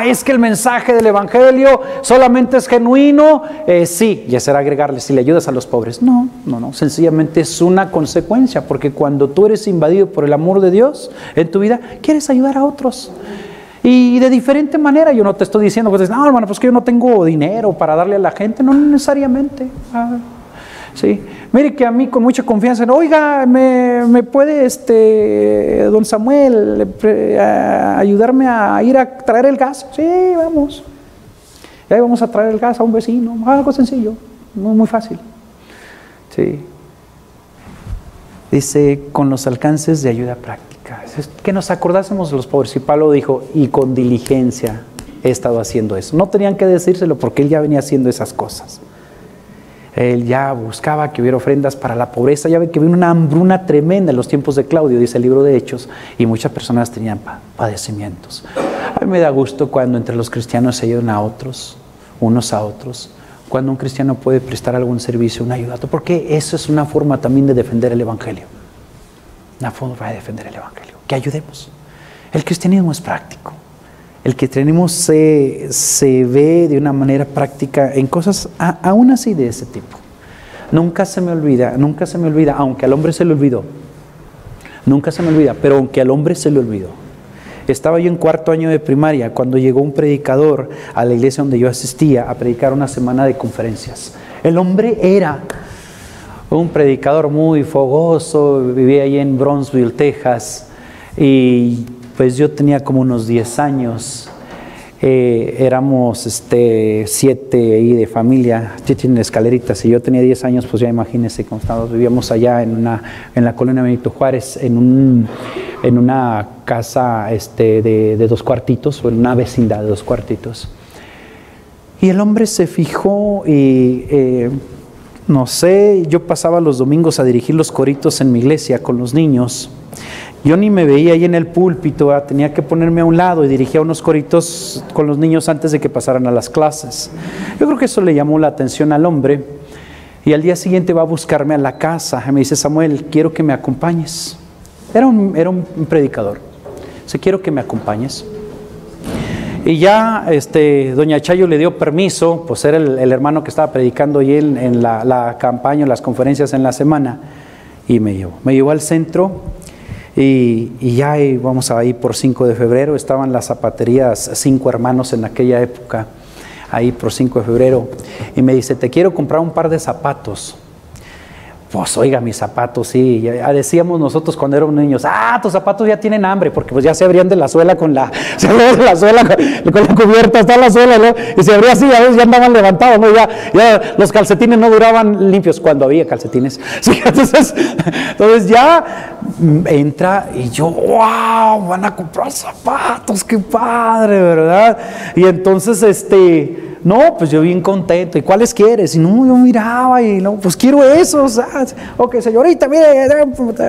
Es que el mensaje del evangelio solamente es genuino. Sí, ya será agregarle si le ayudas a los pobres. No, sencillamente es una consecuencia, porque cuando tú eres invadido por el amor de Dios en tu vida, quieres ayudar a otros. Y de diferente manera. Yo no te estoy diciendo, pues, no, hermano, pues que yo no tengo dinero para darle a la gente. No necesariamente. Sí. Mire que a mí con mucha confianza, oiga, ¿me puede don Samuel ayudarme a ir a traer el gas? Sí, vamos. Y ahí vamos a traer el gas a un vecino. Algo sencillo, muy fácil. Sí. Dice, con los alcances de ayuda práctica. Que nos acordásemos de los pobres. Y Pablo dijo, y con diligencia he estado haciendo eso. No tenían que decírselo porque él ya venía haciendo esas cosas. Él ya buscaba que hubiera ofrendas para la pobreza. Ya ve que vino una hambruna tremenda en los tiempos de Claudio, dice el libro de Hechos, y muchas personas tenían padecimientos. A mí me da gusto cuando entre los cristianos se ayudan a otros, unos a otros, cuando un cristiano puede prestar algún servicio, una ayuda, porque eso es una forma también de defender el evangelio. Una forma de defender el evangelio, que ayudemos. El cristianismo es práctico. El cristianismo se ve de una manera práctica en cosas aún así de ese tipo. Nunca se me olvida, aunque al hombre se le olvidó. Nunca se me olvida, pero aunque al hombre se le olvidó. Estaba yo en 4º año de primaria cuando llegó un predicador a la iglesia donde yo asistía a predicar una semana de conferencias. El hombre era un predicador muy fogoso, vivía ahí en Brownsville, Texas, y pues yo tenía como unos 10 años, éramos 7 ahí de familia, ya tienen escaleritas, si yo tenía 10 años, pues ya imagínense cómo estábamos, vivíamos allá en la colonia Benito Juárez, en una casa de 2 cuartitos, o en una vecindad de 2 cuartitos. Y el hombre se fijó y no sé, yo pasaba los domingos a dirigir los coritos en mi iglesia con los niños. Yo ni me veía ahí en el púlpito, tenía que ponerme a un lado y dirigía unos coritos con los niños antes de que pasaran a las clases. Yo creo que eso le llamó la atención al hombre y al día siguiente va a buscarme a la casa y me dice: Samuel, quiero que me acompañes. Era un predicador. Dice: quiero que me acompañes. Y ya doña Chayo le dio permiso, pues era el hermano que estaba predicando y él en la campaña, en las conferencias en la semana, y me llevó al centro. Y ya vamos a ir por 5 de febrero, estaban las zapaterías 5 hermanos en aquella época, ahí por 5 de febrero, y me dice: te quiero comprar un par de zapatos. Pues oiga, mis zapatos, sí, ya decíamos nosotros cuando éramos niños: tus zapatos ya tienen hambre, porque pues ya se abrían de la suela con la cubierta, está la suela, ¿no? Y se abría así, a veces ya andaban levantados, ¿no? Ya los calcetines no duraban limpios cuando había calcetines. Sí, entonces ya entra y yo: wow, van a comprar zapatos, qué padre, ¿verdad? Y entonces no, pues yo bien contento. ¿Y cuáles quieres? Y no, yo miraba y no, pues quiero esos. Ok, señorita, mire,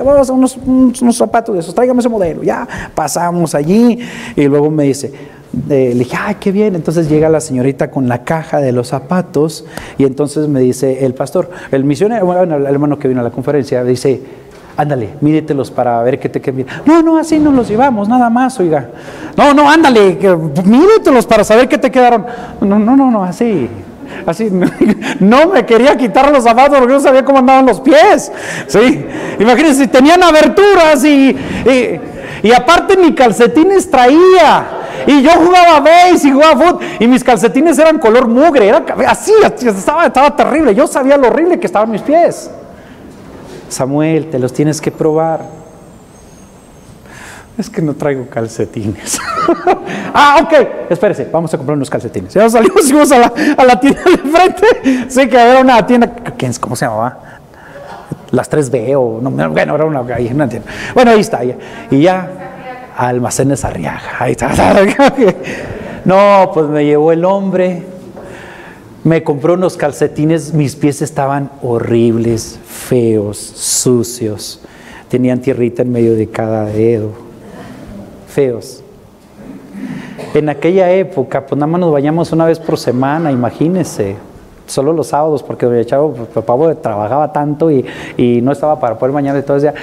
vamos a unos zapatos de esos, tráigame ese modelo. Ya pasamos allí y luego me dice, le dije: ay, qué bien. Entonces llega la señorita con la caja de los zapatos y entonces me dice el pastor, el misionero, bueno, el hermano que vino a la conferencia, me dice: ándale, mídetelos para ver qué te quedan bien. No, así no los llevamos, nada más, oiga. No, ándale, mídetelos para saber qué te quedaron. No, así. No me quería quitar los zapatos porque no sabía cómo andaban los pies. Sí, imagínense, tenían aberturas y aparte ni calcetines traía. Y yo jugaba base y jugaba fútbol y mis calcetines eran color mugre, era así, estaba terrible. Yo sabía lo horrible que estaban mis pies. Samuel, te los tienes que probar. Es que no traigo calcetines. Ok, espérese, vamos a comprar unos calcetines. Ya salimos, fuimos a la tienda de frente. Sí, que era una tienda, ¿cómo se llamaba? Las 3B o no, bueno, era una tienda. Bueno, ahí está, y ya, Almacenes Arriaga. Ahí está. No, pues me llevó el hombre. Me compró unos calcetines, mis pies estaban horribles, feos, sucios. Tenían tierrita en medio de cada dedo. Feos. En aquella época, pues nada más nos bañamos una vez por semana, imagínense. Solo los sábados, porque doña Chavo, papá trabajaba tanto y no estaba para poder bañar. Entonces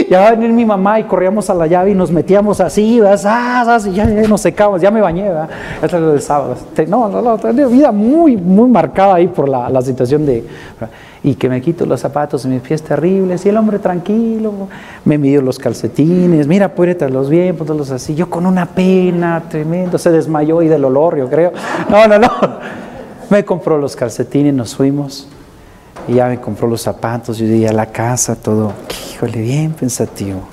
ya va a venir mi mamá y corríamos a la llave y nos metíamos así, y ya nos secábamos, ya me bañé, ¿verdad? Esto es lo del sábado. No, tenía vida muy, muy marcada ahí por la situación de... Y que me quito los zapatos y mis pies terribles, y el hombre tranquilo, me midió los calcetines, mira, póntelos bien, póntelos así. Yo con una pena tremenda, se desmayó y del olor, yo creo. No. Me compró los calcetines, nos fuimos y ya me compró los zapatos. Yo llegué a la casa, todo, híjole, bien pensativo.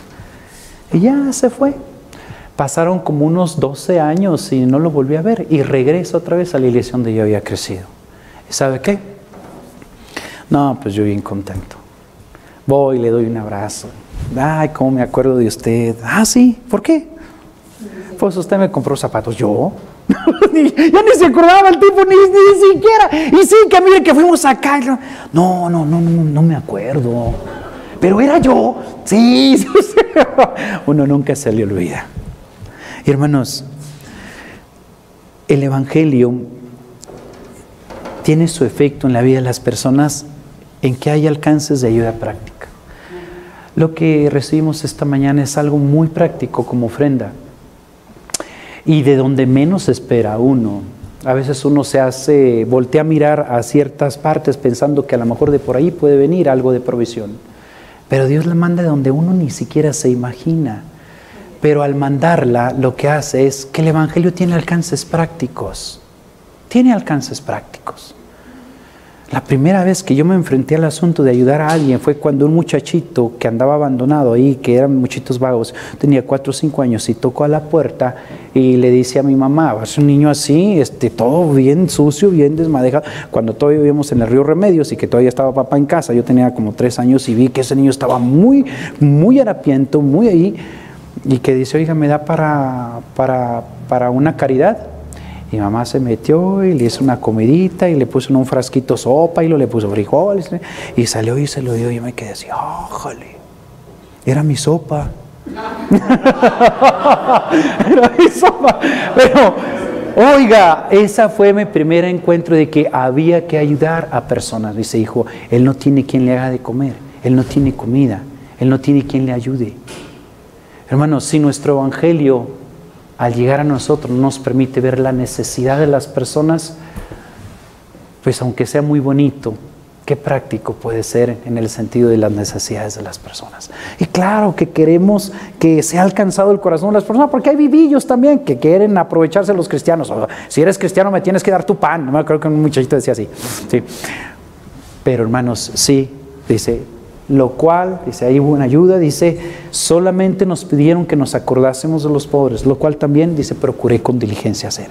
Y ya se fue. Pasaron como unos 12 años y no lo volví a ver. Y regreso otra vez a la iglesia donde yo había crecido. ¿Y sabe qué? No, pues yo bien contento. Voy, le doy un abrazo. Ay, cómo me acuerdo de usted. Sí, ¿por qué? Pues usted me compró zapatos. ¿Yo? Ya ni se acordaba el tipo, ni siquiera. Y sí, que mire que fuimos acá. No me acuerdo. Pero era yo. Sí. Uno nunca se le olvida. Y hermanos, el Evangelio tiene su efecto en la vida de las personas en que hay alcances de ayuda práctica. Lo que recibimos esta mañana es algo muy práctico como ofrenda. Y de donde menos espera uno. A veces uno voltea a mirar a ciertas partes pensando que a lo mejor de por ahí puede venir algo de provisión. Pero Dios la manda de donde uno ni siquiera se imagina. Pero al mandarla, lo que hace es que el Evangelio tiene alcances prácticos. Tiene alcances prácticos. La primera vez que yo me enfrenté al asunto de ayudar a alguien fue cuando un muchachito que andaba abandonado ahí, que eran muchitos vagos, tenía 4 o 5 años y tocó a la puerta y le dice a mi mamá: es un niño así, todo bien sucio, bien desmadejado. Cuando todavía vivíamos en el Río Remedios y que todavía estaba papá en casa, yo tenía como 3 años y vi que ese niño estaba muy, muy harapiento, muy ahí, y que dice: oiga, ¿me da para una caridad? Mi mamá se metió y le hizo una comidita y le puso en un frasquito sopa y le puso frijoles y salió y se lo dio y yo me quedé así, ¡ójale! Era mi sopa. Era mi sopa. Pero, oiga, esa fue mi primer encuentro de que había que ayudar a personas. Dice, hijo, él no tiene quien le haga de comer, él no tiene comida, él no tiene quien le ayude. Hermanos, si nuestro evangelio al llegar a nosotros nos permite ver la necesidad de las personas, pues aunque sea muy bonito, qué práctico puede ser en el sentido de las necesidades de las personas. Y claro que queremos que sea alcanzado el corazón de las personas, porque hay vivillos también que quieren aprovecharse de los cristianos. O, si eres cristiano me tienes que dar tu pan. No, creo que un muchachito decía así. Sí. Pero hermanos, sí, dice, lo cual, dice, ahí hubo una ayuda, dice, solamente nos pidieron que nos acordásemos de los pobres, lo cual también, dice, procuré con diligencia hacer.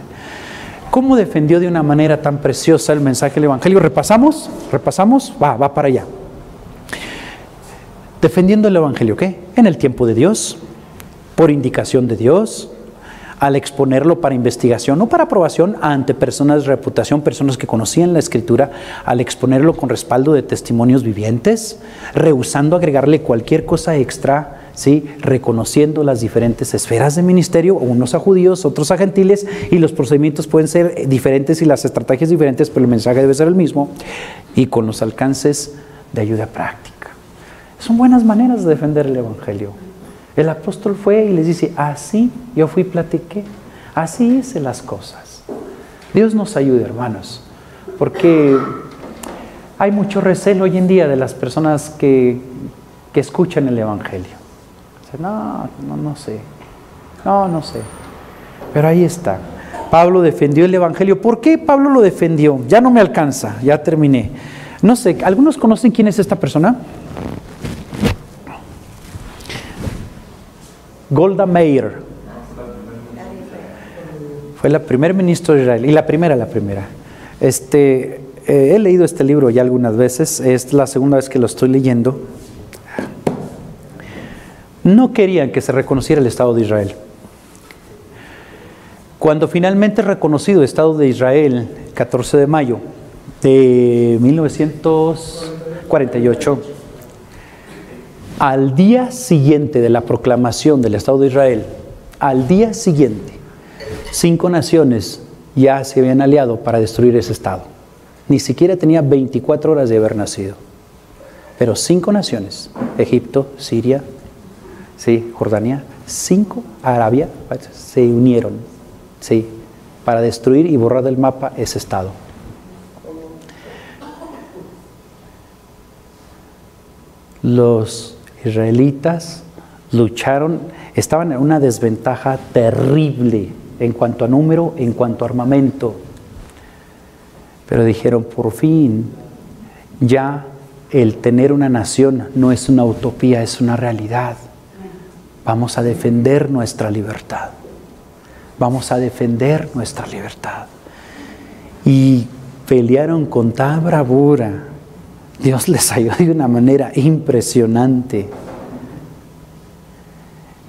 ¿Cómo defendió de una manera tan preciosa el mensaje del Evangelio? ¿Repasamos? ¿Repasamos? Va para allá. Defendiendo el Evangelio, ¿qué? En el tiempo de Dios, por indicación de Dios, al exponerlo para investigación o para aprobación ante personas de reputación, personas que conocían la Escritura, al exponerlo con respaldo de testimonios vivientes, rehusando agregarle cualquier cosa extra, ¿sí? Reconociendo las diferentes esferas de ministerio, unos a judíos, otros a gentiles, y los procedimientos pueden ser diferentes y las estrategias diferentes, pero el mensaje debe ser el mismo, y con los alcances de ayuda práctica. Son buenas maneras de defender el Evangelio. El apóstol fue y les dice, así yo fui y platiqué, así hice las cosas. Dios nos ayude, hermanos, porque hay mucho recelo hoy en día de las personas que escuchan el Evangelio. Dicen, no sé, no sé. Pero ahí está. Pablo defendió el Evangelio. ¿Por qué Pablo lo defendió? Ya no me alcanza, ya terminé. No sé, ¿algunos conocen quién es esta persona? Golda Meir. Fue la primer ministro de Israel. Y la primera. He leído este libro ya algunas veces. Es la segunda vez que lo estoy leyendo. No querían que se reconociera el Estado de Israel. Cuando finalmente reconocido el Estado de Israel, 14 de mayo de 1948, al día siguiente de la proclamación del Estado de Israel, al día siguiente, 5 naciones ya se habían aliado para destruir ese Estado. Ni siquiera tenía 24 horas de haber nacido. Pero 5 naciones, Egipto, Siria, sí, Jordania, 5, Arabia, se unieron, sí, para destruir y borrar del mapa ese Estado. Los israelitas lucharon, estaban en una desventaja terrible en cuanto a número, en cuanto a armamento. Pero dijeron, por fin, ya el tener una nación no es una utopía, es una realidad. Vamos a defender nuestra libertad. Vamos a defender nuestra libertad. Y pelearon con tal bravura. Dios les ayudó de una manera impresionante,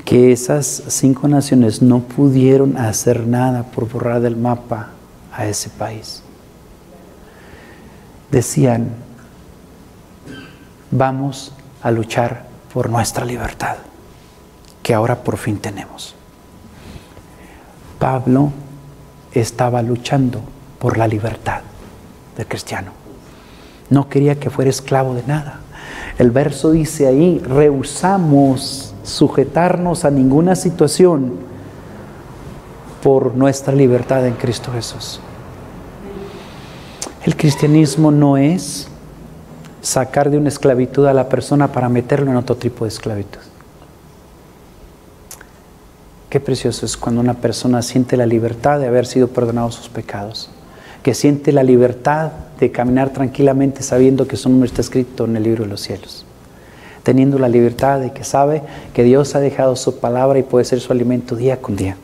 que esas 5 naciones no pudieron hacer nada por borrar del mapa a ese país. Decían, vamos a luchar por nuestra libertad, que ahora por fin tenemos. Pablo estaba luchando por la libertad del cristiano. No quería que fuera esclavo de nada. El verso dice ahí, rehusamos sujetarnos a ninguna situación por nuestra libertad en Cristo Jesús. El cristianismo no es sacar de una esclavitud a la persona para meterlo en otro tipo de esclavitud. Qué precioso es cuando una persona siente la libertad de haber sido perdonado sus pecados, que siente la libertad de caminar tranquilamente sabiendo que su nombre está escrito en el libro de los cielos, teniendo la libertad de que sabe que Dios ha dejado su palabra y puede ser su alimento día con día.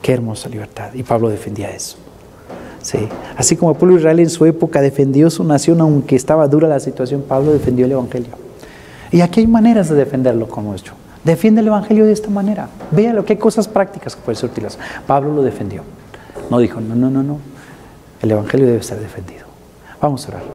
Qué hermosa libertad. Y Pablo defendía eso. Sí. Así como el pueblo de Israel en su época defendió su nación, aunque estaba dura la situación, Pablo defendió el Evangelio. Y aquí hay maneras de defenderlo como esto. Defiende el Evangelio de esta manera. Véalo, que hay cosas prácticas que pueden ser útiles. Pablo lo defendió. No dijo, no, no, no, no. El Evangelio debe ser defendido. Vamos a orar.